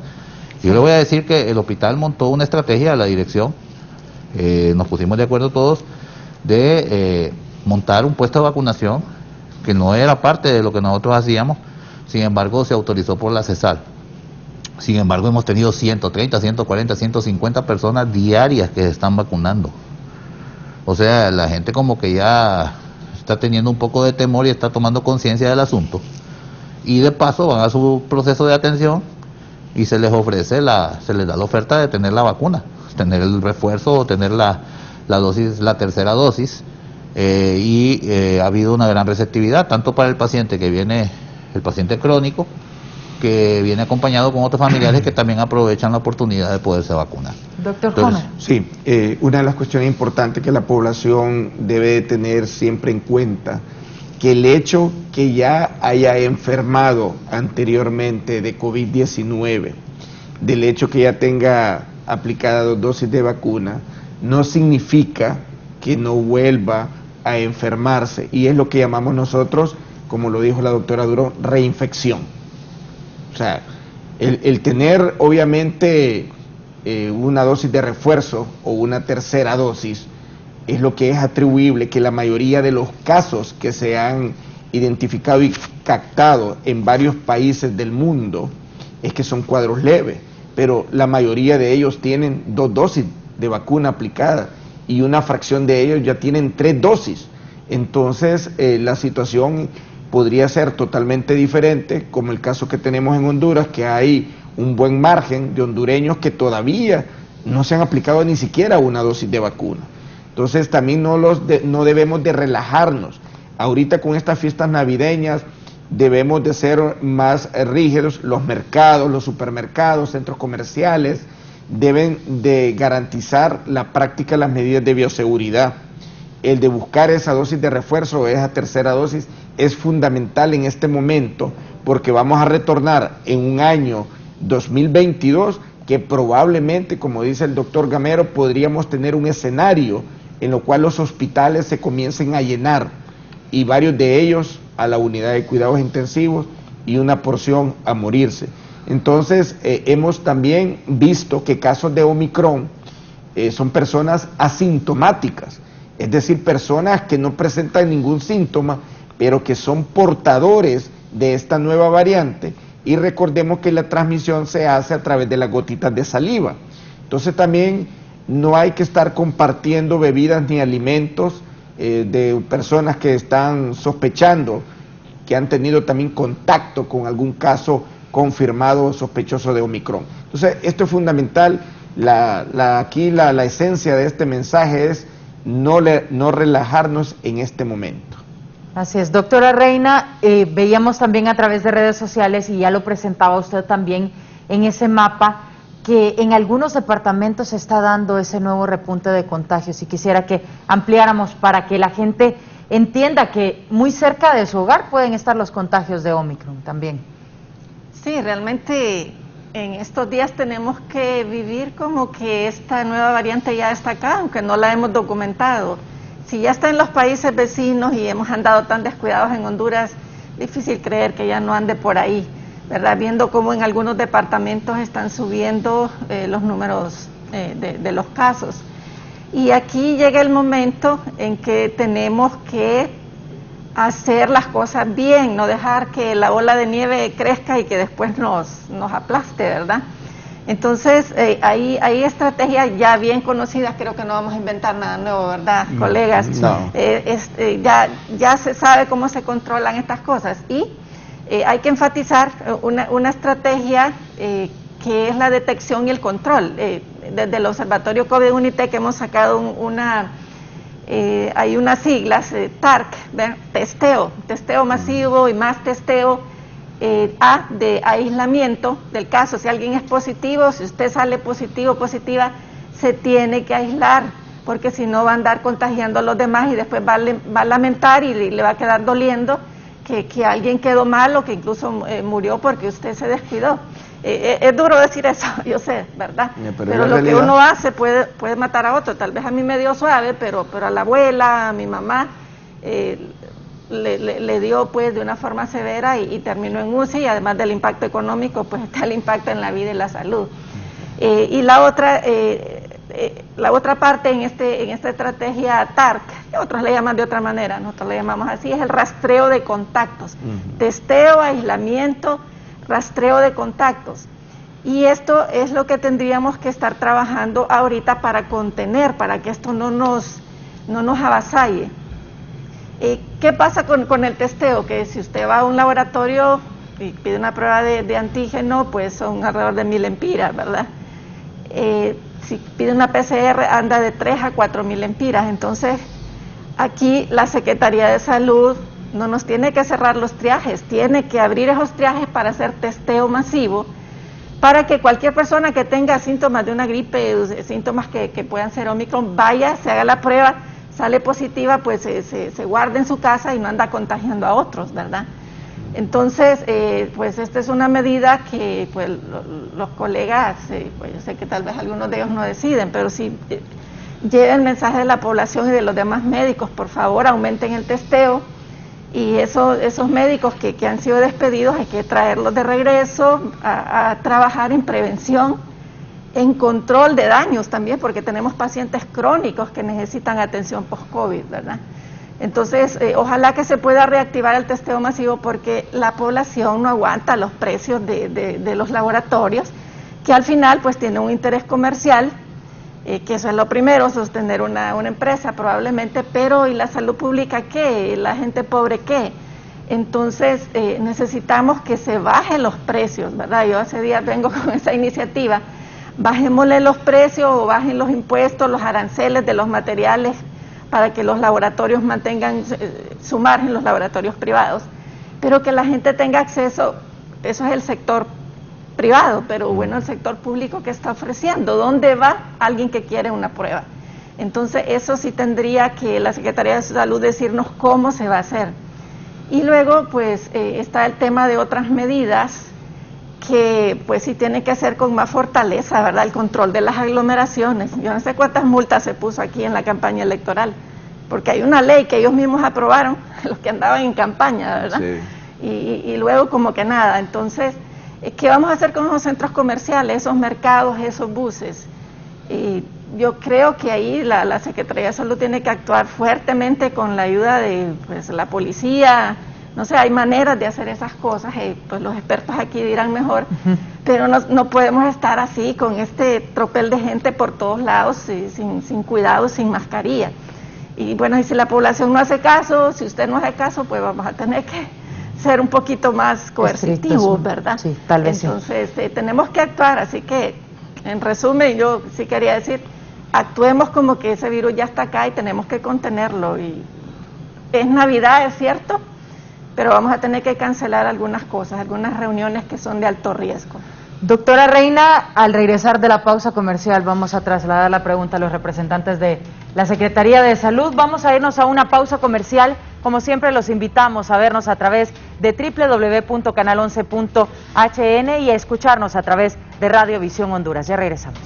Yo le voy a decir que el hospital montó una estrategia a la dirección, nos pusimos de acuerdo todos, de montar un puesto de vacunación que no era parte de lo que nosotros hacíamos, sin embargo se autorizó por la CESAL. Sin embargo, hemos tenido 130, 140, 150 personas diarias que se están vacunando. O sea, la gente como que ya está teniendo un poco de temor y está tomando conciencia del asunto. Y de paso van a su proceso de atención y se les ofrece se les da la oferta de tener la vacuna, tener el refuerzo o tener la tercera dosis. Ha habido una gran receptividad, tanto para el paciente que viene, el paciente crónico, que viene acompañado con otros familiares que también aprovechan la oportunidad de poderse vacunar. Doctor Homer. Sí, una de las cuestiones importantes que la población debe de tener siempre en cuenta, que el hecho que ya haya enfermado anteriormente de COVID-19, del hecho que ya tenga aplicadas 2 dosis de vacuna, no significa que no vuelva a enfermarse, y es lo que llamamos nosotros, como lo dijo la doctora Durón, reinfección. O sea, el tener obviamente una dosis de refuerzo o una tercera dosis es lo que es atribuible que la mayoría de los casos que se han identificado y captado en varios países del mundo es que son cuadros leves, pero la mayoría de ellos tienen 2 dosis de vacuna aplicada y una fracción de ellos ya tienen 3 dosis. Entonces la situación podría ser totalmente diferente, como el caso que tenemos en Honduras, que hay un buen margen de hondureños que todavía no se han aplicado ni siquiera una dosis de vacuna. Entonces también no debemos de relajarnos. Ahorita con estas fiestas navideñas debemos de ser más rígidos. Los mercados, los supermercados, centros comerciales deben de garantizar la práctica de las medidas de bioseguridad. El de buscar esa dosis de refuerzo o esa tercera dosis es fundamental en este momento, porque vamos a retornar en un año 2022 que probablemente, como dice el doctor Gamero, podríamos tener un escenario en lo cual los hospitales se comiencen a llenar y varios de ellos a la unidad de cuidados intensivos y una porción a morirse. Entonces hemos también visto que casos de Omicron son personas asintomáticas, es decir, personas que no presentan ningún síntoma, pero que son portadores de esta nueva variante, y recordemos que la transmisión se hace a través de las gotitas de saliva. Entonces también no hay que estar compartiendo bebidas ni alimentos de personas que están sospechando que han tenido también contacto con algún caso confirmado o sospechoso de Omicron. Entonces esto es fundamental. Aquí la esencia de este mensaje es no relajarnos en este momento. Así es, doctora Reina, veíamos también a través de redes sociales, y ya lo presentaba usted también en ese mapa, que en algunos departamentos se está dando ese nuevo repunte de contagios, y quisiera que ampliáramos para que la gente entienda que muy cerca de su hogar pueden estar los contagios de Omicron también. Sí, realmente en estos días tenemos que vivir como que esta nueva variante ya está acá, aunque no la hemos documentado. Si ya está en los países vecinos y hemos andado tan descuidados en Honduras, difícil creer que ya no ande por ahí, ¿verdad? Viendo cómo en algunos departamentos están subiendo los números de los casos. Y aquí llega el momento en que tenemos que hacer las cosas bien, no dejar que la bola de nieve crezca y que después nos aplaste, ¿verdad? Entonces, hay estrategias ya bien conocidas, creo que no vamos a inventar nada nuevo, ¿verdad, colegas? No. Ya se sabe cómo se controlan estas cosas, y hay que enfatizar una estrategia que es la detección y el control. Desde el Observatorio COVID UNITEC hemos sacado hay unas siglas, TARC, testeo masivo y más testeo. A de aislamiento del caso. Si alguien es positivo, si usted sale positivo, positiva, se tiene que aislar, porque si no va a andar contagiando a los demás y después va a lamentar y le va a quedar doliendo que alguien quedó mal o que incluso murió porque usted se descuidó. Es duro decir eso, yo sé, ¿verdad? Pero lo que uno hace puede matar a otro. Tal vez a mí me dio suave, pero a la abuela, a mi mamá, le dio pues de una forma severa y terminó en UCI, y además del impacto económico, pues está el impacto en la vida y la salud. Y la otra parte en esta estrategia TARC, otros le llaman de otra manera, nosotros le llamamos así, es el rastreo de contactos. Testeo, aislamiento, rastreo de contactos. Y esto es lo que tendríamos que estar trabajando ahorita para contener, para que esto no nos avasalle. ¿Qué pasa con el testeo? Que si usted va a un laboratorio y pide una prueba de antígeno, pues son alrededor de 1000 lempiras, ¿verdad? Si pide una PCR, anda de 3 a 4000 lempiras. Entonces, aquí la Secretaría de Salud no nos tiene que cerrar los triajes, tiene que abrir esos triajes para hacer testeo masivo, para que cualquier persona que tenga síntomas de una gripe, síntomas que puedan ser Omicron, vaya, se haga la prueba, sale positiva, pues se guarde en su casa y no anda contagiando a otros, ¿verdad? Entonces, pues esta es una medida que pues los colegas, pues yo sé que tal vez algunos de ellos no deciden, pero sí lleven el mensaje de la población y de los demás médicos, por favor, aumenten el testeo, y esos médicos que han sido despedidos hay que traerlos de regreso a trabajar en prevención, en control de daños también, porque tenemos pacientes crónicos que necesitan atención post-COVID, ¿verdad? Entonces, ojalá que se pueda reactivar el testeo masivo, porque la población no aguanta los precios de los laboratorios, que al final pues tiene un interés comercial, que eso es lo primero, sostener una empresa probablemente, pero ¿y la salud pública qué? ¿La gente pobre qué? Entonces, necesitamos que se bajen los precios, ¿verdad? Yo hace días vengo con esa iniciativa. Bajémosle los precios o bajen los impuestos, los aranceles de los materiales, para que los laboratorios mantengan su margen, los laboratorios privados, pero que la gente tenga acceso. Eso es el sector privado, pero bueno, el sector público que está ofreciendo, ¿dónde va alguien que quiere una prueba? Entonces eso sí tendría que la Secretaría de Salud decirnos cómo se va a hacer. Y luego pues está el tema de otras medidas que pues sí tiene que hacer con más fortaleza, ¿verdad? El control de las aglomeraciones. Yo no sé cuántas multas se puso aquí en la campaña electoral, porque hay una ley que ellos mismos aprobaron, los que andaban en campaña, ¿verdad? Sí. Y luego como que nada. Entonces, ¿qué vamos a hacer con esos centros comerciales, esos mercados, esos buses? Y yo creo que ahí la Secretaría de Salud tiene que actuar fuertemente con la ayuda de pues, la policía. No sé, hay maneras de hacer esas cosas, pues los expertos aquí dirán mejor, pero no podemos estar así con este tropel de gente por todos lados, sin cuidado, sin mascarilla. Y bueno, y si la población no hace caso, si usted no hace caso, pues vamos a tener que ser un poquito más coercitivos, ¿verdad? Sí, tal vez. Entonces, tenemos que actuar, así que, en resumen, yo sí quería decir, actuemos como que ese virus ya está acá y tenemos que contenerlo, y Es Navidad, es cierto, pero vamos a tener que cancelar algunas cosas, algunas reuniones que son de alto riesgo. Doctora Reina, al regresar de la pausa comercial vamos a trasladar la pregunta a los representantes de la Secretaría de Salud. Vamos a irnos a una pausa comercial. Como siempre, los invitamos a vernos a través de www.canal11.hn y a escucharnos a través de Radio Visión Honduras. Ya regresamos.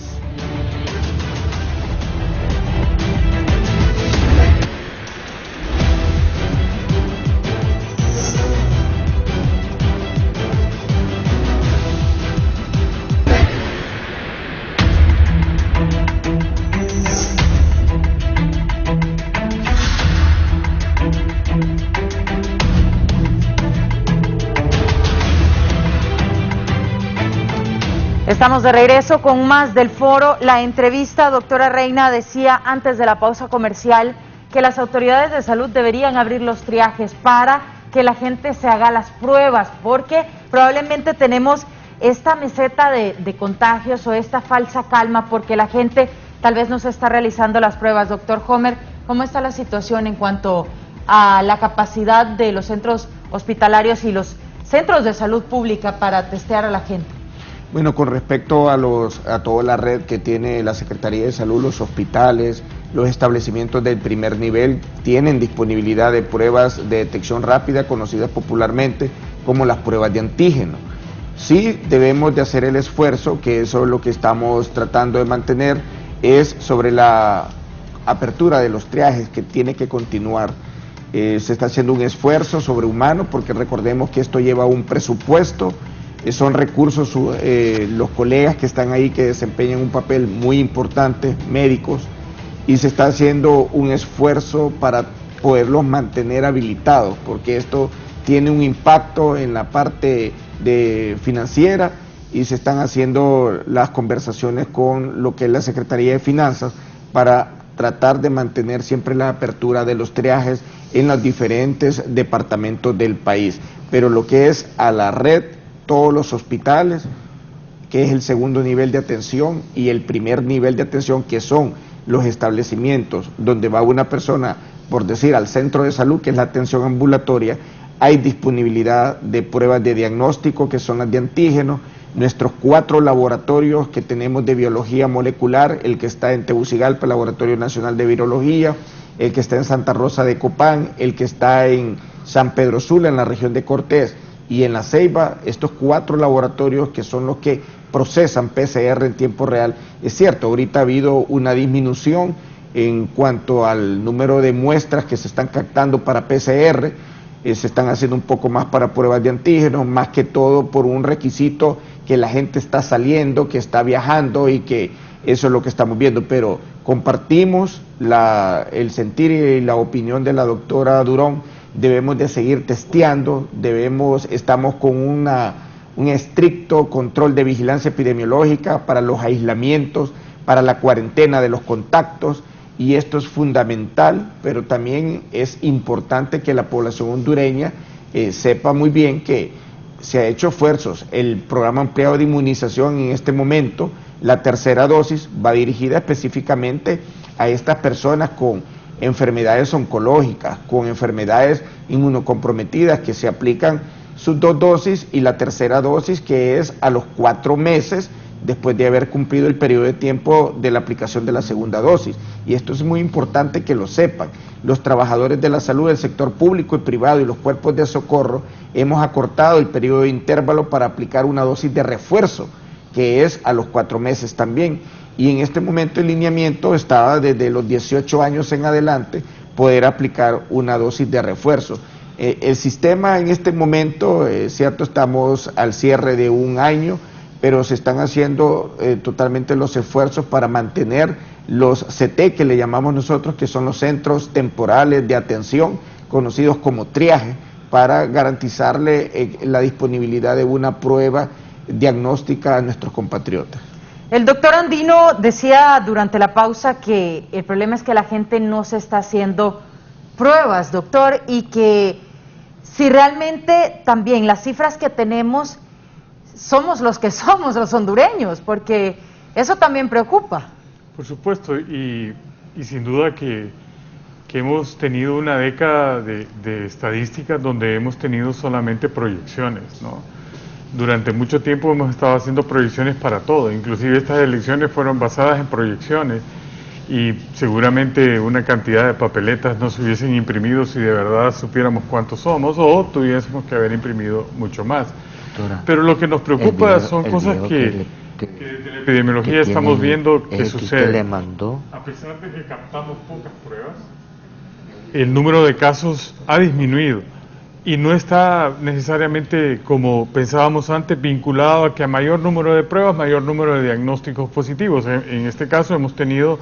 Estamos de regreso con más del foro. La entrevista, doctora Reina, decía antes de la pausa comercial que las autoridades de salud deberían abrir los triajes para que la gente se haga las pruebas, porque probablemente tenemos esta meseta de contagios o esta falsa calma porque la gente tal vez no se está realizando las pruebas. Doctor Homer, ¿cómo está la situación en cuanto a la capacidad de los centros hospitalarios y los centros de salud pública para testear a la gente? Bueno, con respecto a toda la red que tiene la Secretaría de Salud, los hospitales, los establecimientos del primer nivel tienen disponibilidad de pruebas de detección rápida, conocidas popularmente como las pruebas de antígeno. Sí debemos de hacer el esfuerzo, que eso es lo que estamos tratando de mantener, es sobre la apertura de los triajes que tiene que continuar. Se está haciendo un esfuerzo sobrehumano porque recordemos que esto lleva un presupuesto. Son recursos los colegas que están ahí que desempeñan un papel muy importante, médicos, y se está haciendo un esfuerzo para poderlos mantener habilitados, porque esto tiene un impacto en la parte financiera y se están haciendo las conversaciones con lo que es la Secretaría de Finanzas para tratar de mantener siempre la apertura de los triajes en los diferentes departamentos del país. Pero lo que es a la red, todos los hospitales, que es el segundo nivel de atención, y el primer nivel de atención, que son los establecimientos donde va una persona, por decir, al centro de salud, que es la atención ambulatoria, hay disponibilidad de pruebas de diagnóstico, que son las de antígeno. Nuestros 4 laboratorios que tenemos de biología molecular, el que está en Tegucigalpa, el Laboratorio Nacional de Virología, el que está en Santa Rosa de Copán, el que está en San Pedro Sula, en la región de Cortés, y en La Ceiba, estos 4 laboratorios que son los que procesan PCR en tiempo real. Es cierto, ahorita ha habido una disminución en cuanto al número de muestras que se están captando para PCR, se están haciendo un poco más para pruebas de antígenos, más que todo por un requisito que la gente está saliendo, que está viajando, y que eso es lo que estamos viendo, pero compartimos el sentir y la opinión de la doctora Durón. Debemos de seguir testeando, estamos con un estricto control de vigilancia epidemiológica para los aislamientos, para la cuarentena de los contactos, y esto es fundamental, pero también es importante que la población hondureña sepa muy bien que se ha hecho esfuerzos. El programa ampliado de inmunización en este momento, la tercera dosis, va dirigida específicamente a estas personas con enfermedades oncológicas, con enfermedades inmunocomprometidas, que se aplican sus 2 dosis, y la tercera dosis, que es a los 4 meses después de haber cumplido el periodo de tiempo de la aplicación de la segunda dosis. Y esto es muy importante que lo sepan. Los trabajadores de la salud del sector público y privado y los cuerpos de socorro hemos acortado el periodo de intervalo para aplicar una dosis de refuerzo, que es a los 4 meses también. Y en este momento el lineamiento estaba desde los 18 años en adelante poder aplicar una dosis de refuerzo. El sistema en este momento, cierto, estamos al cierre de un año, pero se están haciendo totalmente los esfuerzos para mantener los CT, que le llamamos nosotros, que son los centros temporales de atención, conocidos como triaje, para garantizarle la disponibilidad de una prueba diagnóstica a nuestros compatriotas. El doctor Andino decía durante la pausa que el problema es que la gente no se está haciendo pruebas, doctor, y que si realmente también las cifras que tenemos somos los que somos los hondureños, porque eso también preocupa. Por supuesto, y sin duda que que hemos tenido una década de estadísticas donde hemos tenido solamente proyecciones, ¿no? Durante mucho tiempo hemos estado haciendo proyecciones para todo, inclusive estas elecciones fueron basadas en proyecciones y seguramente una cantidad de papeletas no se hubiesen imprimido si de verdad supiéramos cuántos somos o tuviésemos que haber imprimido mucho más. Doctora, pero lo que nos preocupa son cosas que desde la epidemiología estamos viendo que sucede. le mandó. A pesar de que captamos pocas pruebas, el número de casos ha disminuido y no está necesariamente, como pensábamos antes, vinculado a que a mayor número de pruebas, mayor número de diagnósticos positivos. En este caso hemos tenido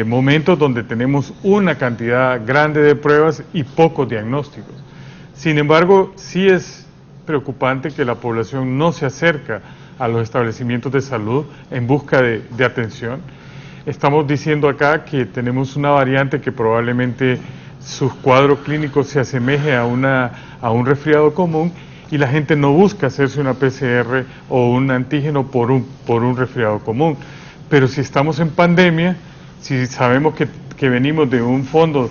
momentos donde tenemos una cantidad grande de pruebas y pocos diagnósticos. Sin embargo, sí es preocupante que la población no se acerca a los establecimientos de salud en busca de atención. Estamos diciendo acá que tenemos una variante que probablemente sus cuadros clínicos se asemeje a un resfriado común y la gente no busca hacerse una PCR o un antígeno por un resfriado común. Pero si estamos en pandemia, si sabemos que venimos de un fondo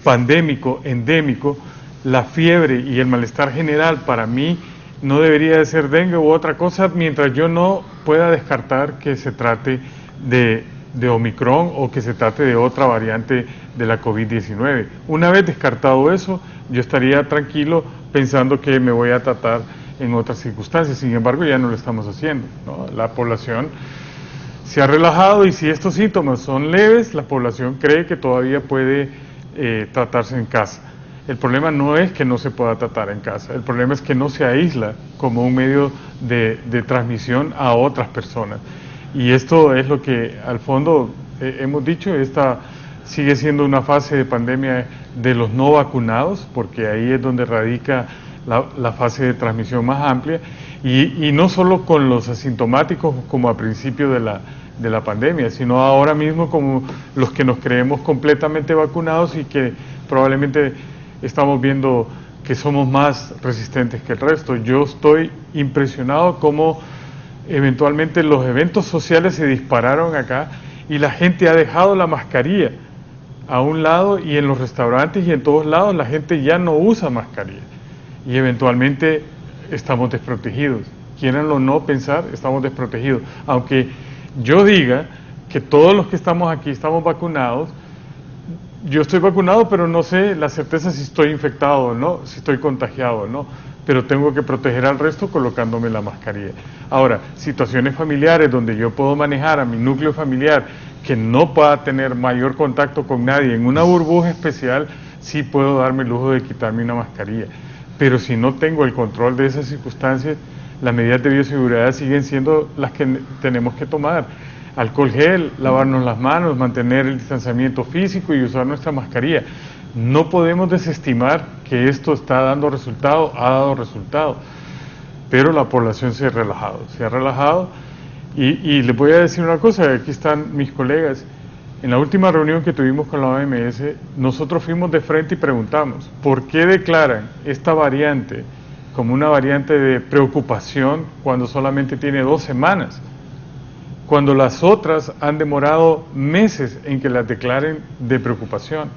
pandémico, endémico, la fiebre y el malestar general para mí no debería de ser dengue u otra cosa mientras yo no pueda descartar que se trate de Omicron o que se trate de otra variante de la COVID-19. Una vez descartado eso, yo estaría tranquilo pensando que me voy a tratar en otras circunstancias. Sin embargo, ya no lo estamos haciendo, ¿no? La población se ha relajado y si estos síntomas son leves, la población cree que todavía puede tratarse en casa. El problema no es que no se pueda tratar en casa, el problema es que no se aísla como un medio de transmisión a otras personas. Y esto es lo que al fondo hemos dicho, esta sigue siendo una fase de pandemia de los no vacunados, porque ahí es donde radica la fase de transmisión más amplia, y no solo con los asintomáticos como a principio de la pandemia, sino ahora mismo como los que nos creemos completamente vacunados y que probablemente estamos viendo que somos más resistentes que el resto. Yo estoy impresionado cómo eventualmente los eventos sociales se dispararon acá y la gente ha dejado la mascarilla a un lado y en los restaurantes y en todos lados la gente ya no usa mascarilla y eventualmente estamos desprotegidos. Quieran o no pensar, estamos desprotegidos. Aunque yo diga que todos los que estamos aquí estamos vacunados, yo estoy vacunado, pero no sé la certeza si estoy infectado o no, si estoy contagiado o no, pero tengo que proteger al resto colocándome la mascarilla. Ahora, situaciones familiares donde yo puedo manejar a mi núcleo familiar que no pueda tener mayor contacto con nadie en una burbuja especial, sí puedo darme el lujo de quitarme una mascarilla. Pero si no tengo el control de esas circunstancias, las medidas de bioseguridad siguen siendo las que tenemos que tomar. Alcohol gel, lavarnos las manos, mantener el distanciamiento físico y usar nuestra mascarilla. No podemos desestimar que esto está dando resultado, ha dado resultado, pero la población se ha relajado y les voy a decir una cosa, aquí están mis colegas, en la última reunión que tuvimos con la OMS, nosotros fuimos de frente y preguntamos, ¿por qué declaran esta variante como una variante de preocupación cuando solamente tiene 2 semanas? Cuando las otras han demorado meses en que las declaren de preocupación.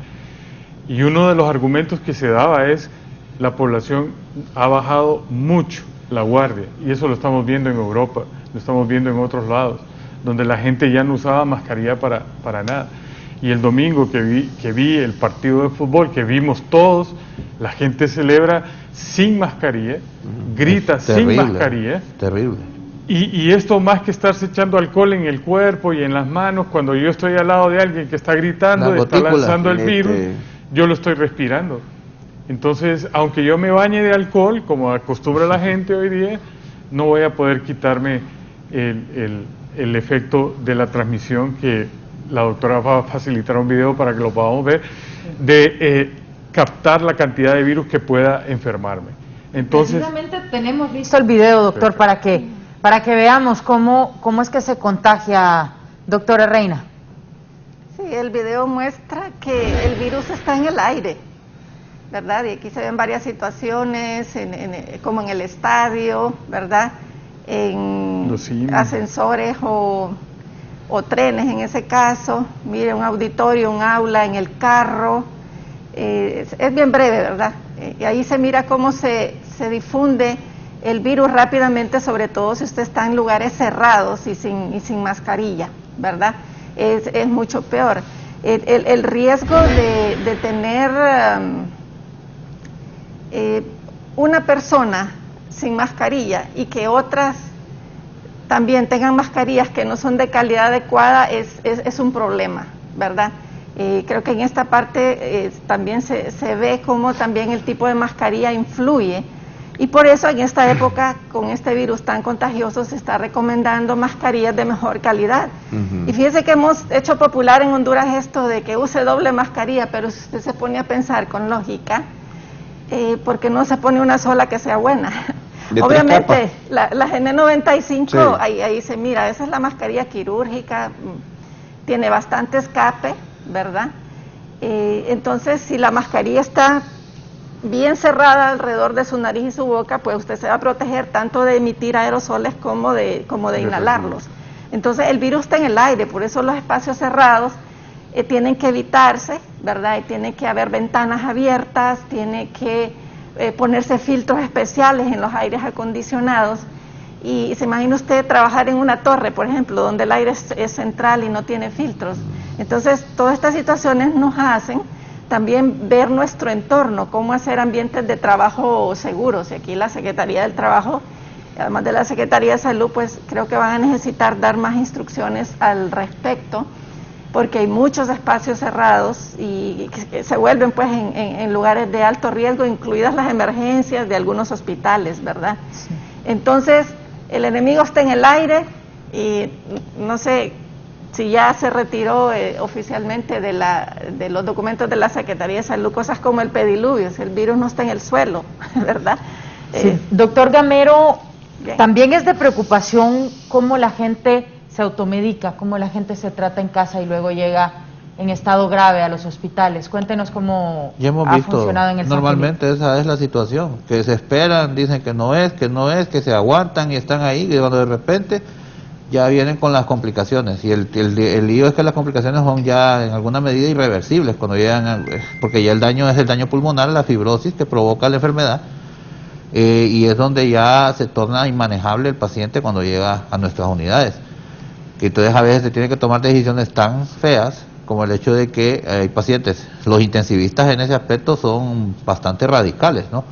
Y uno de los argumentos que se daba es, la población ha bajado mucho la guardia, y eso lo estamos viendo en Europa, lo estamos viendo en otros lados, donde la gente ya no usaba mascarilla para nada. Y el domingo que vi el partido de fútbol, que vimos todos, la gente celebra sin mascarilla, grita sin mascarilla. Terrible. Y esto más que estarse echando alcohol en el cuerpo y en las manos, cuando yo estoy al lado de alguien que está gritando, está lanzando el virus, yo lo estoy respirando. Entonces, aunque yo me bañe de alcohol, como acostumbra la gente hoy día, no voy a poder quitarme el efecto de la transmisión, que la doctora va a facilitar un video para que lo podamos ver, de captar la cantidad de virus que pueda enfermarme. Entonces, precisamente tenemos listo el video, doctor, para que veamos cómo es que se contagia, doctora Reina. Sí, el video muestra que el virus está en el aire, ¿verdad? Y aquí se ven varias situaciones, como en el estadio, ¿verdad? En ascensores o o trenes en ese caso, mire, un auditorio, un aula, en el carro, es bien breve, ¿verdad? Y ahí se mira cómo se difunde el virus rápidamente, sobre todo si usted está en lugares cerrados y sin mascarilla, ¿verdad? Es mucho peor. El riesgo de tener una persona sin mascarilla y que otras también tengan mascarillas que no son de calidad adecuada es un problema, ¿verdad? Creo que en esta parte también se ve cómo también el tipo de mascarilla influye, y por eso en esta época, con este virus tan contagioso, se está recomendando mascarillas de mejor calidad. Y fíjese que hemos hecho popular en Honduras esto de que use doble mascarilla, pero si usted se pone a pensar con lógica, ¿por qué no se pone una sola que sea buena? Obviamente, la N95, sí, ahí se mira, esa es la mascarilla quirúrgica, tiene bastante escape, ¿verdad? Entonces, si la mascarilla está bien cerrada alrededor de su nariz y su boca, pues usted se va a proteger tanto de emitir aerosoles como de inhalarlos. Entonces, el virus está en el aire, por eso los espacios cerrados tienen que evitarse, ¿verdad? Y tiene que haber ventanas abiertas, tiene que ponerse filtros especiales en los aires acondicionados. Y se imagina usted trabajar en una torre, por ejemplo, donde el aire es central y no tiene filtros. Entonces, todas estas situaciones nos hacen también ver nuestro entorno, cómo hacer ambientes de trabajo seguros. Y aquí la Secretaría del Trabajo, además de la Secretaría de Salud, pues creo que van a necesitar dar más instrucciones al respecto, porque hay muchos espacios cerrados y que se vuelven pues en lugares de alto riesgo, incluidas las emergencias de algunos hospitales, ¿verdad? Sí. Entonces, el enemigo está en el aire y no sé si ya se retiró oficialmente de los documentos de la Secretaría de Salud cosas como el pediluvio, el virus no está en el suelo, ¿verdad? Sí. Doctor Gamero, bien. También es de preocupación cómo la gente se automedica, cómo la gente se trata en casa y luego llega en estado grave a los hospitales. Cuéntenos cómo ha funcionado en el normalmente esa es la situación, que se esperan, dicen que no es, que se aguantan y están ahí, y cuando de repente ya vienen con las complicaciones, y el lío es que las complicaciones son ya en alguna medida irreversibles cuando llegan, porque ya el daño es el daño pulmonar, la fibrosis que provoca la enfermedad, y es donde ya se torna inmanejable el paciente cuando llega a nuestras unidades. Entonces a veces se tiene que tomar decisiones tan feas como el hecho de que hay pacientes, los intensivistas en ese aspecto son bastante radicales, ¿no?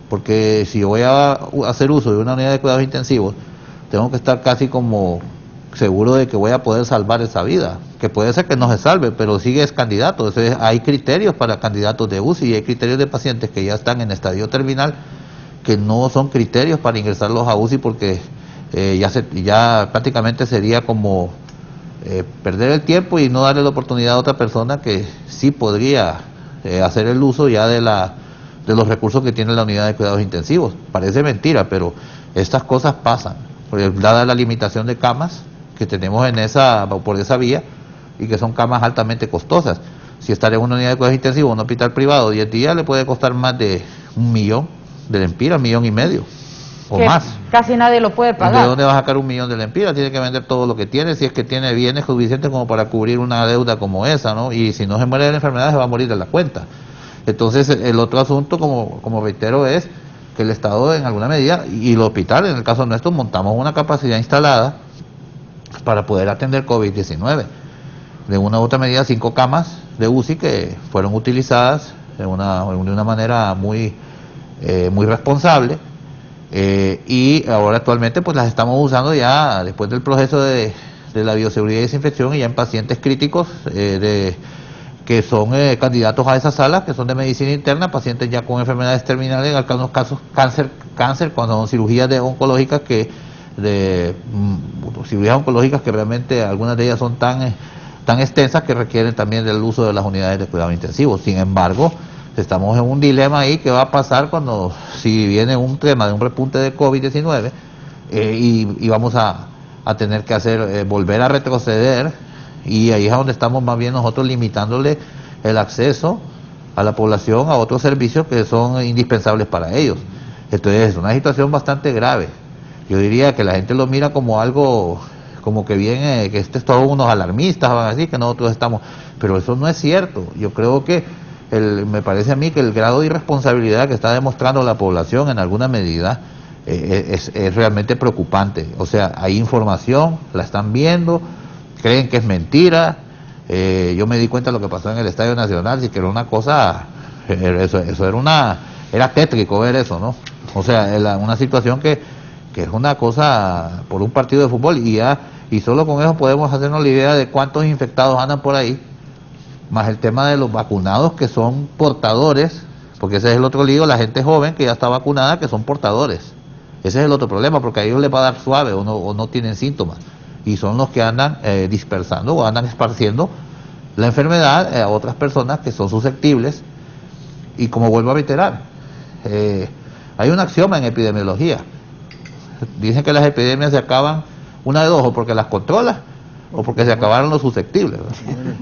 Porque si voy a hacer uso de una unidad de cuidados intensivos, tengo que estar casi como seguro de que voy a poder salvar esa vida, que puede ser que no se salve, pero sigue es candidato. Entonces hay criterios para candidatos de UCI y hay criterios de pacientes que ya están en estadio terminal que no son criterios para ingresarlos a UCI porque ya prácticamente sería como perder el tiempo y no darle la oportunidad a otra persona que sí podría hacer el uso ya de los recursos que tiene la unidad de cuidados intensivos. Parece mentira, pero estas cosas pasan. Dada la limitación de camas que tenemos por esa vía y que son camas altamente costosas. Si estar en una unidad de cuidados intensivos, un hospital privado 10 días le puede costar más de 1 millón de lempiras, 1,5 millones o que más. Casi nadie lo puede pagar. ¿De dónde va a sacar 1 millón de lempiras? Tiene que vender todo lo que tiene, si es que tiene bienes suficientes como para cubrir una deuda como esa, ¿no? Y si no se muere de la enfermedad, se va a morir de la cuenta. Entonces, el otro asunto, como reitero, es que el Estado en alguna medida, y el hospital en el caso nuestro, montamos una capacidad instalada para poder atender COVID-19. De una u otra medida, 5 camas de UCI que fueron utilizadas de una manera muy responsable, y ahora actualmente pues las estamos usando ya después del proceso de la bioseguridad y desinfección y ya en pacientes críticos que son candidatos a esas salas, que son de medicina interna, pacientes ya con enfermedades terminales, en algunos casos cáncer, cuando son cirugías oncológicas cirugías oncológicas que realmente algunas de ellas son tan extensas que requieren también del uso de las unidades de cuidados intensivos. Sin embargo, estamos en un dilema ahí, ¿qué va a pasar si viene un tema de un repunte de COVID-19 y vamos a tener que volver a retroceder? Y ahí es donde estamos más bien nosotros limitándole el acceso a la población a otros servicios que son indispensables para ellos. Entonces es una situación bastante grave. Yo diría que la gente lo mira como algo como que bien, que todos unos alarmistas van a decir que nosotros estamos, pero eso no es cierto. Yo creo que me parece a mí que el grado de irresponsabilidad que está demostrando la población en alguna medida es realmente preocupante. O sea, hay información, la están viendo, creen que es mentira. Yo me di cuenta de lo que pasó en el Estadio Nacional, y que era una cosa, eso era tétrico ver eso, ¿no? O sea, una situación que es una cosa por un partido de fútbol, y solo con eso podemos hacernos la idea de cuántos infectados andan por ahí, más el tema de los vacunados que son portadores, porque ese es el otro lío, la gente joven que ya está vacunada que son portadores. Ese es el otro problema, porque a ellos les va a dar suave o no tienen síntomas, y son los que andan dispersando o andan esparciendo la enfermedad a otras personas que son susceptibles. Y como vuelvo a reiterar, hay un axioma en epidemiología. Dicen que las epidemias se acaban, una de dos, o porque las controlas o porque se acabaron los susceptibles, ¿no?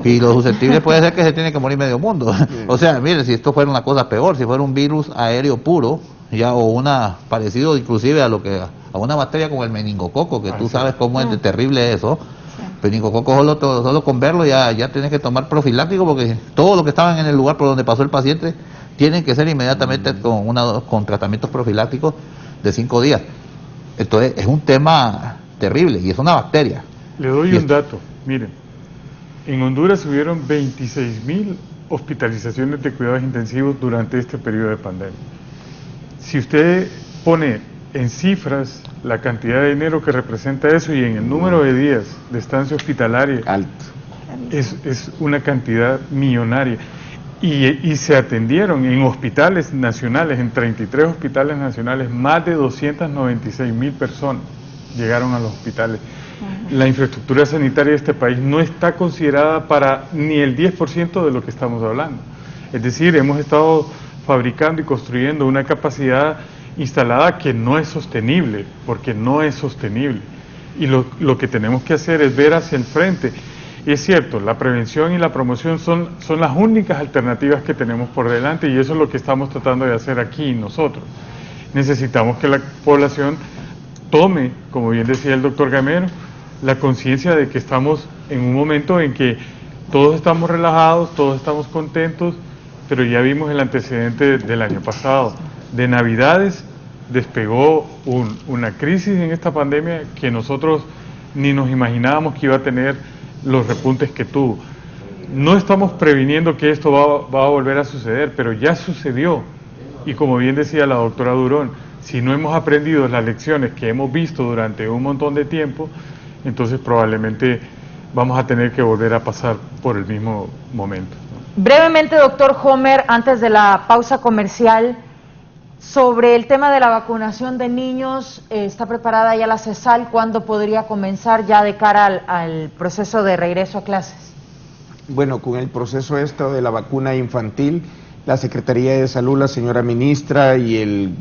Y los susceptibles puede ser que se tiene que morir medio mundo. O sea, miren, si esto fuera una cosa peor, si fuera un virus aéreo puro, ya, o parecido inclusive a una bacteria como el meningococo, que tú sabes cómo es de terrible eso. Meningococo solo con verlo ya tienes que tomar profiláctico, porque todos los que estaban en el lugar por donde pasó el paciente tienen que ser inmediatamente con tratamientos profilácticos de 5 días. Entonces es un tema terrible y es una bacteria. Le doy un dato, miren, en Honduras hubieron 26.000 hospitalizaciones de cuidados intensivos durante este periodo de pandemia. Si usted pone en cifras la cantidad de dinero que representa eso y en el número de días de estancia hospitalaria, alto, es una cantidad millonaria. Y se atendieron en hospitales nacionales, en 33 hospitales nacionales, más de 296.000 personas llegaron a los hospitales. La infraestructura sanitaria de este país no está considerada para ni el 10% de lo que estamos hablando. Es decir, hemos estado fabricando y construyendo una capacidad instalada que no es sostenible, porque no es sostenible. Y lo que tenemos que hacer es ver hacia el frente. Y es cierto, la prevención y la promoción son las únicas alternativas que tenemos por delante, y eso es lo que estamos tratando de hacer aquí nosotros. Necesitamos que la población tome, como bien decía el doctor Gamero, la conciencia de que estamos en un momento en que todos estamos relajados, todos estamos contentos, pero ya vimos el antecedente del año pasado. De Navidades despegó una crisis en esta pandemia que nosotros ni nos imaginábamos que iba a tener los repuntes que tuvo. No estamos previniendo que esto va a volver a suceder, pero ya sucedió. Y como bien decía la doctora Durón, si no hemos aprendido las lecciones que hemos visto durante un montón de tiempo, entonces probablemente vamos a tener que volver a pasar por el mismo momento. Brevemente, doctor Homer, antes de la pausa comercial, sobre el tema de la vacunación de niños, ¿está preparada ya la CESAL? ¿Cuándo podría comenzar ya de cara al proceso de regreso a clases? Bueno, con el proceso de la vacuna infantil, la Secretaría de Salud, la señora ministra y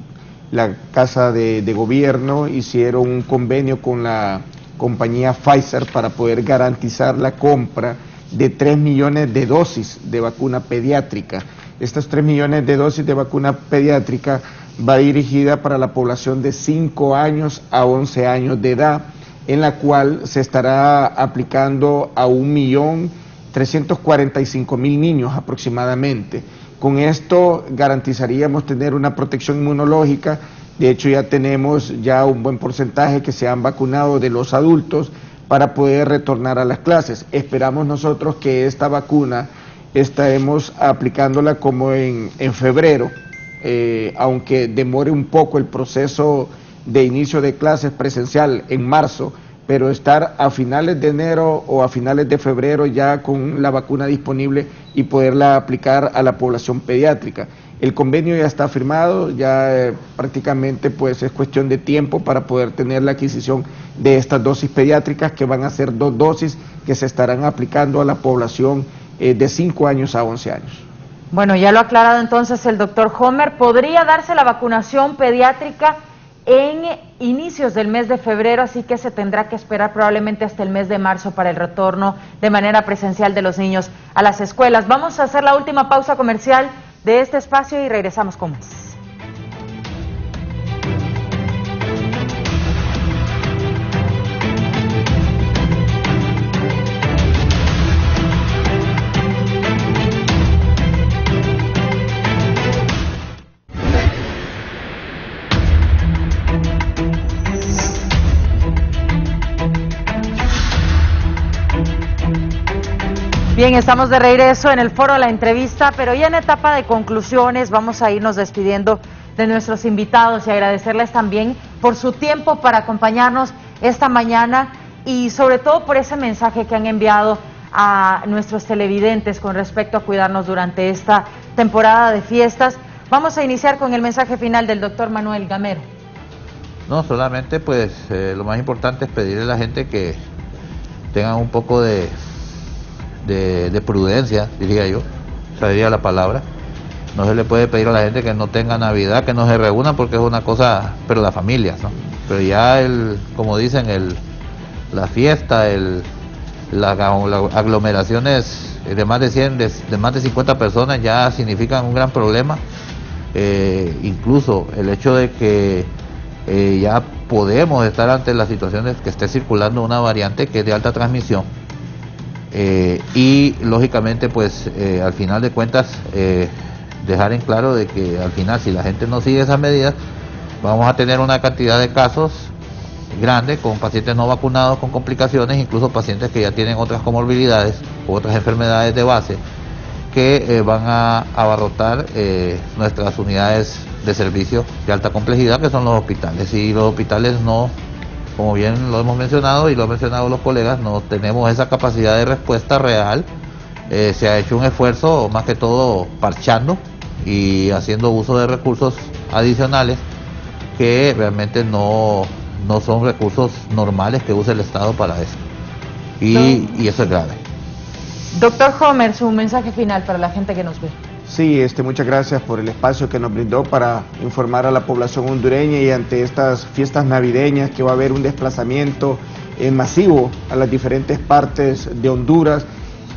la Casa de Gobierno hicieron un convenio con la compañía Pfizer para poder garantizar la compra de 3 millones de dosis de vacuna pediátrica. Estas 3 millones de dosis de vacuna pediátrica va dirigida para la población de 5 años a 11 años de edad, en la cual se estará aplicando a 1.345.000 niños aproximadamente. Con esto garantizaríamos tener una protección inmunológica. De hecho, ya tenemos un buen porcentaje que se han vacunado de los adultos para poder retornar a las clases. Esperamos nosotros que esta vacuna estaremos aplicándola como en febrero, aunque demore un poco el proceso de inicio de clases presencial en marzo, pero estar a finales de enero o a finales de febrero ya con la vacuna disponible y poderla aplicar a la población pediátrica. El convenio ya está firmado, ya prácticamente pues es cuestión de tiempo para poder tener la adquisición de estas dosis pediátricas, que van a ser 2 dosis que se estarán aplicando a la población de 5 años a 11 años. Bueno, ya lo ha aclarado entonces el doctor Homer. ¿Podría darse la vacunación pediátrica en inicios del mes de febrero, así que se tendrá que esperar probablemente hasta el mes de marzo para el retorno de manera presencial de los niños a las escuelas? Vamos a hacer la última pausa comercial de este espacio y regresamos con más. Bien, estamos de regreso en el foro de la entrevista, pero ya en etapa de conclusiones vamos a irnos despidiendo de nuestros invitados y agradecerles también por su tiempo para acompañarnos esta mañana y sobre todo por ese mensaje que han enviado a nuestros televidentes con respecto a cuidarnos durante esta temporada de fiestas. Vamos a iniciar con el mensaje final del doctor Manuel Gamero. No, solamente pues lo más importante es pedirle a la gente que tengan un poco de prudencia, diría yo, esa sería la palabra. No se le puede pedir a la gente que no tenga Navidad, que no se reúnan, porque es una cosa, pero la familia, ¿no? Pero ya como dicen, la fiesta, las aglomeraciones de más de 100, de más de 50 personas ya significan un gran problema. Incluso el hecho de que ya podemos estar ante las situaciones que esté circulando una variante que es de alta transmisión. Y lógicamente pues al final de cuentas dejar en claro de que al final si la gente no sigue esas medidas vamos a tener una cantidad de casos grandes con pacientes no vacunados con complicaciones, incluso pacientes que ya tienen otras comorbilidades u otras enfermedades de base que van a abarrotar nuestras unidades de servicio de alta complejidad, que son los hospitales. Y los hospitales no, como bien lo hemos mencionado y lo han mencionado los colegas, no tenemos esa capacidad de respuesta real. Se ha hecho un esfuerzo, más que todo parchando y haciendo uso de recursos adicionales que realmente no son recursos normales que use el Estado para eso. Y eso es grave. Doctor Homer, su mensaje final para la gente que nos ve. Sí, muchas gracias por el espacio que nos brindó para informar a la población hondureña y ante estas fiestas navideñas que va a haber un desplazamiento masivo a las diferentes partes de Honduras.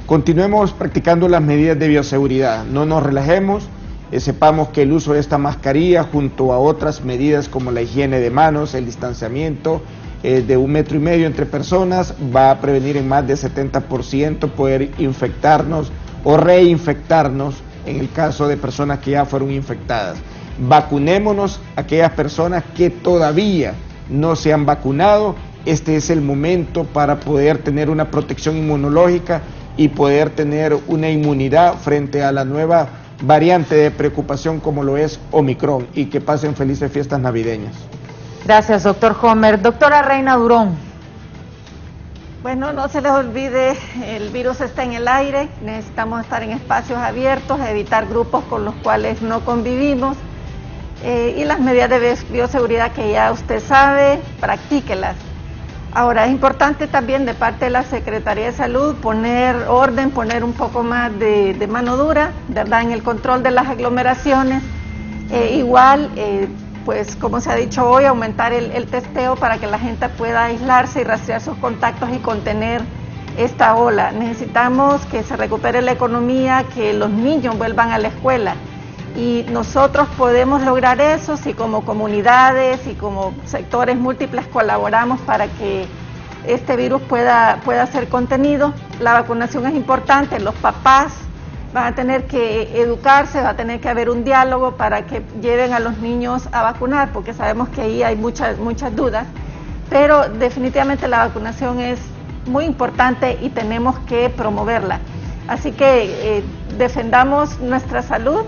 Continuemos practicando las medidas de bioseguridad, no nos relajemos, sepamos que el uso de esta mascarilla junto a otras medidas como la higiene de manos, el distanciamiento de 1,5 metros entre personas va a prevenir en más de 70% poder infectarnos o reinfectarnos en el caso de personas que ya fueron infectadas. Vacunémonos aquellas personas que todavía no se han vacunado. Este es el momento para poder tener una protección inmunológica y poder tener una inmunidad frente a la nueva variante de preocupación como lo es Omicron, y que pasen felices fiestas navideñas. Gracias, doctor Homer. Doctora Reina Durón. Bueno, no se les olvide, el virus está en el aire, necesitamos estar en espacios abiertos, evitar grupos con los cuales no convivimos y las medidas de bioseguridad que ya usted sabe, practíquelas. Ahora, es importante también de parte de la Secretaría de Salud poner orden, poner un poco más de mano dura, ¿verdad?, en el control de las aglomeraciones. Pues como se ha dicho hoy, aumentar el testeo para que la gente pueda aislarse y rastrear sus contactos y contener esta ola. Necesitamos que se recupere la economía, que los niños vuelvan a la escuela. Y nosotros podemos lograr eso si como comunidades y como sectores múltiples colaboramos para que este virus pueda ser contenido. La vacunación es importante, los papás van a tener que educarse, va a tener que haber un diálogo para que lleven a los niños a vacunar, porque sabemos que ahí hay muchas dudas, pero definitivamente la vacunación es muy importante y tenemos que promoverla. Así que defendamos nuestra salud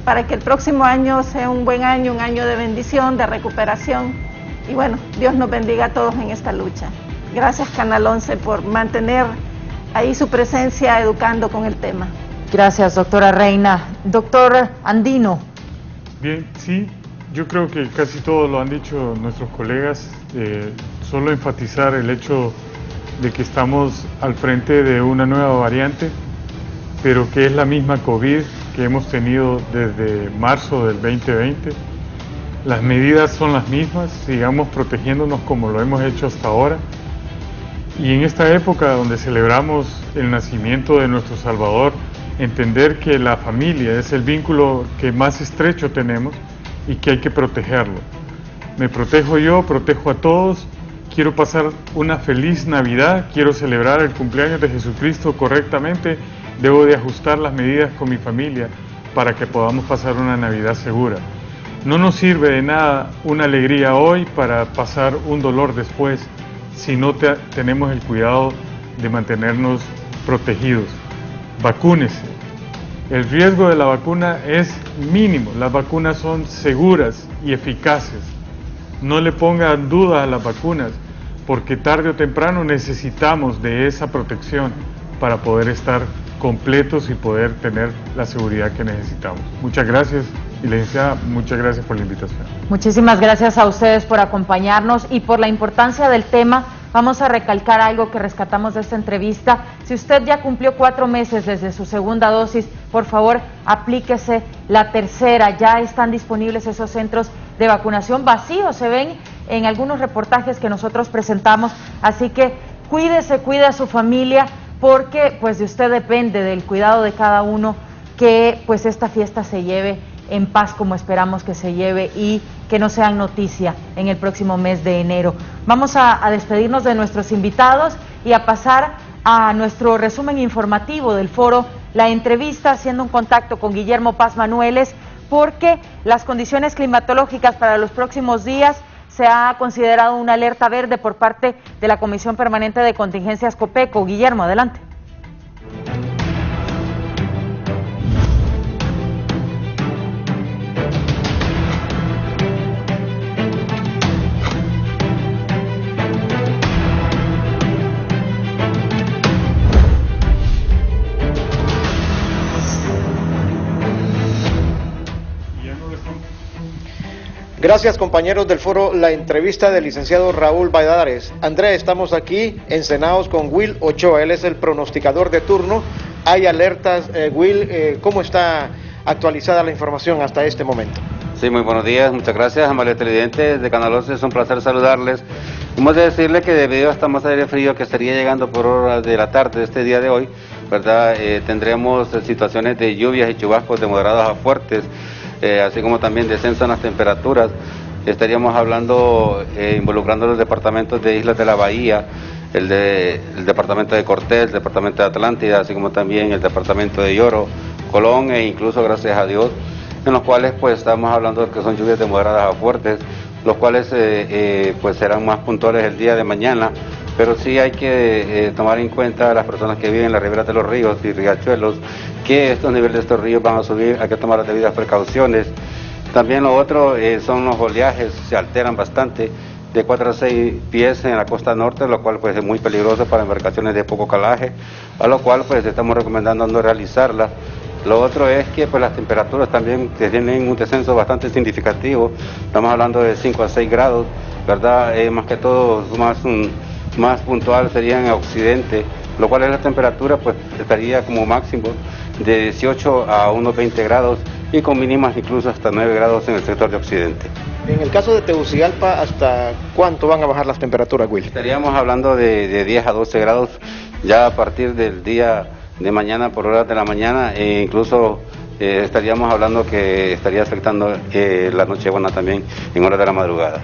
para que el próximo año sea un buen año, un año de bendición, de recuperación, y bueno, Dios nos bendiga a todos en esta lucha. Gracias, Canal 11, por mantener ahí su presencia educando con el tema. Gracias, doctora Reina. Doctor Andino. Bien, sí, yo creo que casi todo lo han dicho nuestros colegas. Solo enfatizar el hecho de que estamos al frente de una nueva variante, pero que es la misma COVID que hemos tenido desde marzo del 2020. Las medidas son las mismas, sigamos protegiéndonos como lo hemos hecho hasta ahora. Y en esta época donde celebramos el nacimiento de nuestro Salvador, entender que la familia es el vínculo que más estrecho tenemos y que hay que protegerlo. Me protejo yo, protejo a todos, quiero pasar una feliz Navidad, quiero celebrar el cumpleaños de Jesucristo correctamente, debo de ajustar las medidas con mi familia para que podamos pasar una Navidad segura. No nos sirve de nada una alegría hoy para pasar un dolor después si no tenemos el cuidado de mantenernos protegidos. vacúnese. El riesgo de la vacuna es mínimo, las vacunas son seguras y eficaces. No le pongan dudas a las vacunas, porque tarde o temprano necesitamos de esa protección para poder estar completos y poder tener la seguridad que necesitamos. Muchas gracias y licenciada, muchas gracias por la invitación. Muchísimas gracias a ustedes por acompañarnos y por la importancia del tema. Vamos a recalcar algo que rescatamos de esta entrevista. Si usted ya cumplió 4 meses desde su segunda dosis, por favor, aplíquese la tercera. Ya están disponibles esos centros de vacunación vacíos, se ven en algunos reportajes que nosotros presentamos. Así que cuídese, cuide a su familia, porque pues de usted depende, del cuidado de cada uno, que pues esta fiesta se lleve en paz como esperamos que se lleve y que no sean noticia en el próximo mes de enero. Vamos a despedirnos de nuestros invitados y a pasar a nuestro resumen informativo del foro La Entrevista, haciendo un contacto con Guillermo Paz Manueles, porque las condiciones climatológicas para los próximos días se ha considerado una alerta verde por parte de la Comisión Permanente de Contingencias COPECO. Guillermo, adelante. Gracias, compañeros del foro La Entrevista del licenciado Raúl Valladares. Andrés, estamos aquí encenados con Will Ochoa, él es el pronosticador de turno. Hay alertas, Will, ¿cómo está actualizada la información hasta este momento? Sí, muy buenos días, muchas gracias, amables televidentes de Canal 11, es un placer saludarles. Hemos de decirle que debido a esta masa de aire frío que estaría llegando por horas de la tarde de este día de hoy, ¿verdad? Tendremos situaciones de lluvias y chubascos de moderados a fuertes, así como también descenso en las temperaturas. Estaríamos hablando, involucrando los departamentos de Islas de la Bahía, el departamento de Cortés, el departamento de Atlántida, así como también el departamento de Lloro, Colón e incluso, gracias a Dios, en los cuales pues estamos hablando de que son lluvias de moderadas a fuertes, los cuales pues serán más puntuales el día de mañana, pero sí hay que tomar en cuenta a las personas que viven en la ribera de los ríos y riachuelos, que estos niveles de estos ríos van a subir, hay que tomar las debidas precauciones. También lo otro son los oleajes, se alteran bastante, de 4 a 6 pies en la costa norte, lo cual pues es muy peligroso para embarcaciones de poco calaje, a lo cual pues estamos recomendando no realizarla. Lo otro es que pues las temperaturas también tienen un descenso bastante significativo, estamos hablando de 5 a 6 grados, ¿verdad? Más que todo, más puntual sería en occidente, lo cual es la temperatura pues estaría como máximo de 18 a unos 20 grados y con mínimas incluso hasta 9 grados en el sector de occidente. En el caso de Tegucigalpa, ¿hasta cuánto van a bajar las temperaturas, Will? Estaríamos hablando de 10 a 12 grados ya a partir del día de mañana por horas de la mañana, e incluso estaríamos hablando que estaría afectando la Nochebuena también en horas de la madrugada.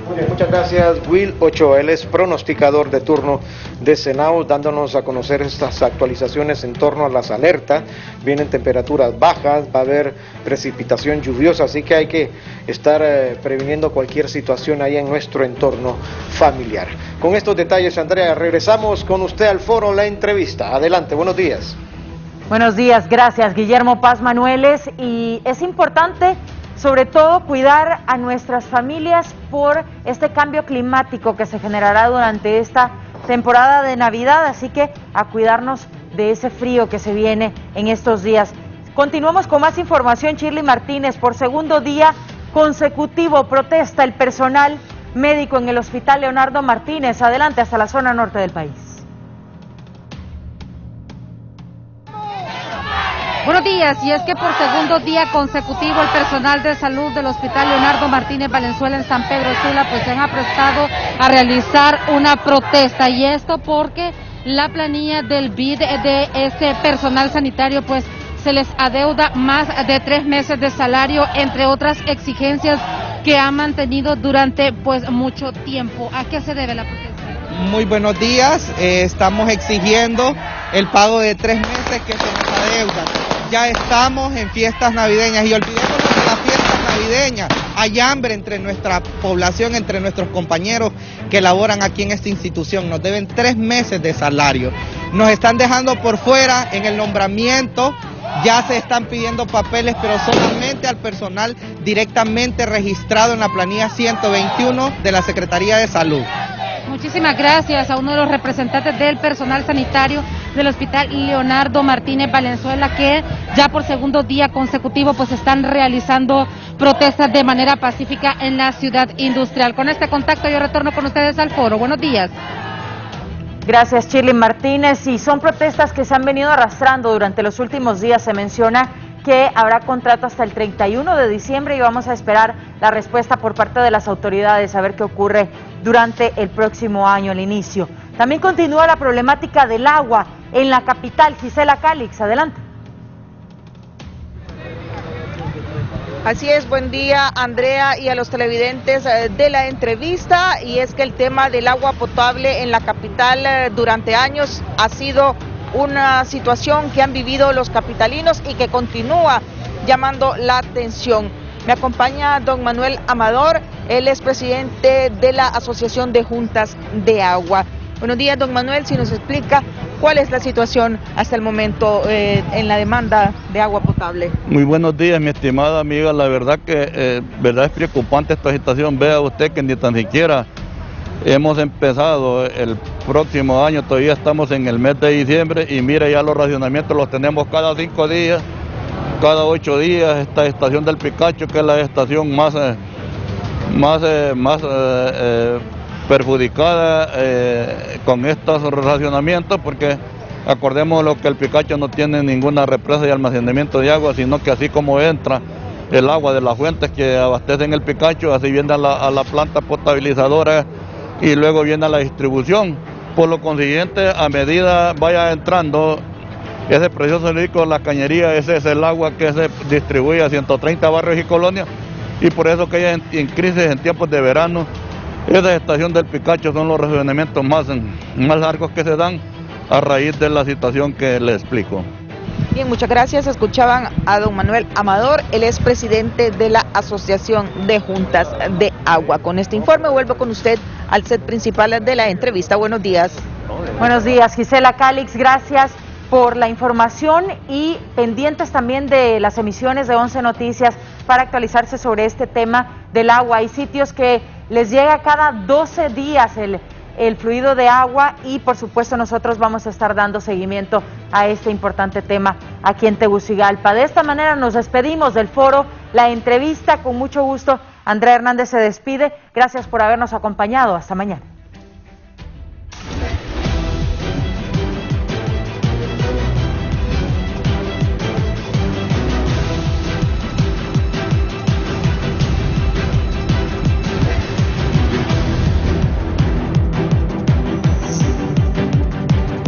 Muy bien, muchas gracias, Will Ochoa, él es pronosticador de turno de Senao, dándonos a conocer estas actualizaciones en torno a las alertas. Vienen temperaturas bajas, va a haber precipitación lluviosa, así que hay que estar previniendo cualquier situación ahí en nuestro entorno familiar. Con estos detalles, Andrea, regresamos con usted al foro La Entrevista. Adelante, buenos días. Buenos días, gracias, Guillermo Paz Manueles. Y es importante, sobre todo, cuidar a nuestras familias por este cambio climático que se generará durante esta temporada de Navidad, así que a cuidarnos de ese frío que se viene en estos días. Continuamos con más información. Shirley Martínez, por segundo día consecutivo protesta el personal médico en el Hospital Leonardo Martínez. Adelante hasta la zona norte del país. Buenos días, y es que por segundo día consecutivo el personal de salud del Hospital Leonardo Martínez Valenzuela en San Pedro Sula pues se han aprestado a realizar una protesta, y esto porque la planilla del BID de ese personal sanitario pues se les adeuda más de 3 meses de salario, entre otras exigencias que han mantenido durante pues mucho tiempo. ¿A qué se debe la protesta? Muy buenos días, estamos exigiendo el pago de 3 meses que se nos adeuda. Ya estamos en fiestas navideñas y olvidémonos de las fiestas navideñas. Hay hambre entre nuestra población, entre nuestros compañeros que laboran aquí en esta institución. Nos deben 3 meses de salario. nos están dejando por fuera en el nombramiento. Ya se están pidiendo papeles, pero solamente al personal directamente registrado en la planilla 121 de la Secretaría de Salud. Muchísimas gracias a uno de los representantes del personal sanitario del Hospital Leonardo Martínez Valenzuela, que ya por segundo día consecutivo pues están realizando protestas de manera pacífica en la ciudad industrial. Con este contacto yo retorno con ustedes al foro. Buenos días. Gracias, Shirley Martínez. Y son protestas que se han venido arrastrando durante los últimos días. Se menciona que habrá contrato hasta el 31 de diciembre y vamos a esperar la respuesta por parte de las autoridades a ver qué ocurre durante el próximo año, el inicio. También continúa la problemática del agua en la capital. Gisela Calix, adelante. Así es, buen día Andrea y a los televidentes de la entrevista, y es que el tema del agua potable en la capital durante años ha sido una situación que han vivido los capitalinos y que continúa llamando la atención. Me acompaña don Manuel Amador, él es presidente de la Asociación de Juntas de Agua. Buenos días, don Manuel, si nos explica cuál es la situación hasta el momento en la demanda de agua potable. Muy buenos días, mi estimada amiga. La verdad que es preocupante esta situación. Vea usted que ni tan siquiera hemos empezado el próximo año, todavía estamos en el mes de diciembre y mire, ya los racionamientos los tenemos cada 5 días, cada 8 días. Esta estación del Picacho, que es la estación más perjudicada con estos racionamientos, porque acordemos lo que el Picacho no tiene ninguna represa de almacenamiento de agua, sino que así como entra el agua de las fuentes que abastecen el Picacho, así viene a la planta potabilizadora y luego viene a la distribución. Por lo consiguiente, a medida vaya entrando ese precioso líquido de la cañería, ese es el agua que se distribuye a 130 barrios y colonias, y por eso que hay en crisis en tiempos de verano. Esa estación del Picacho son los racionamientos más largos que se dan a raíz de la situación que le explico. Bien, muchas gracias. Escuchaban a don Manuel Amador, él es presidente de la Asociación de Juntas de Agua. Con este informe vuelvo con usted al set principal de la entrevista. Buenos días. Buenos días, Gisela Calix, gracias por la información y pendientes también de las emisiones de 11 Noticias para actualizarse sobre este tema del agua. Hay sitios que les llega cada 12 días el fluido de agua y por supuesto nosotros vamos a estar dando seguimiento a este importante tema aquí en Tegucigalpa. De esta manera nos despedimos del foro, la entrevista, con mucho gusto. Andrea Hernández se despide, gracias por habernos acompañado, hasta mañana.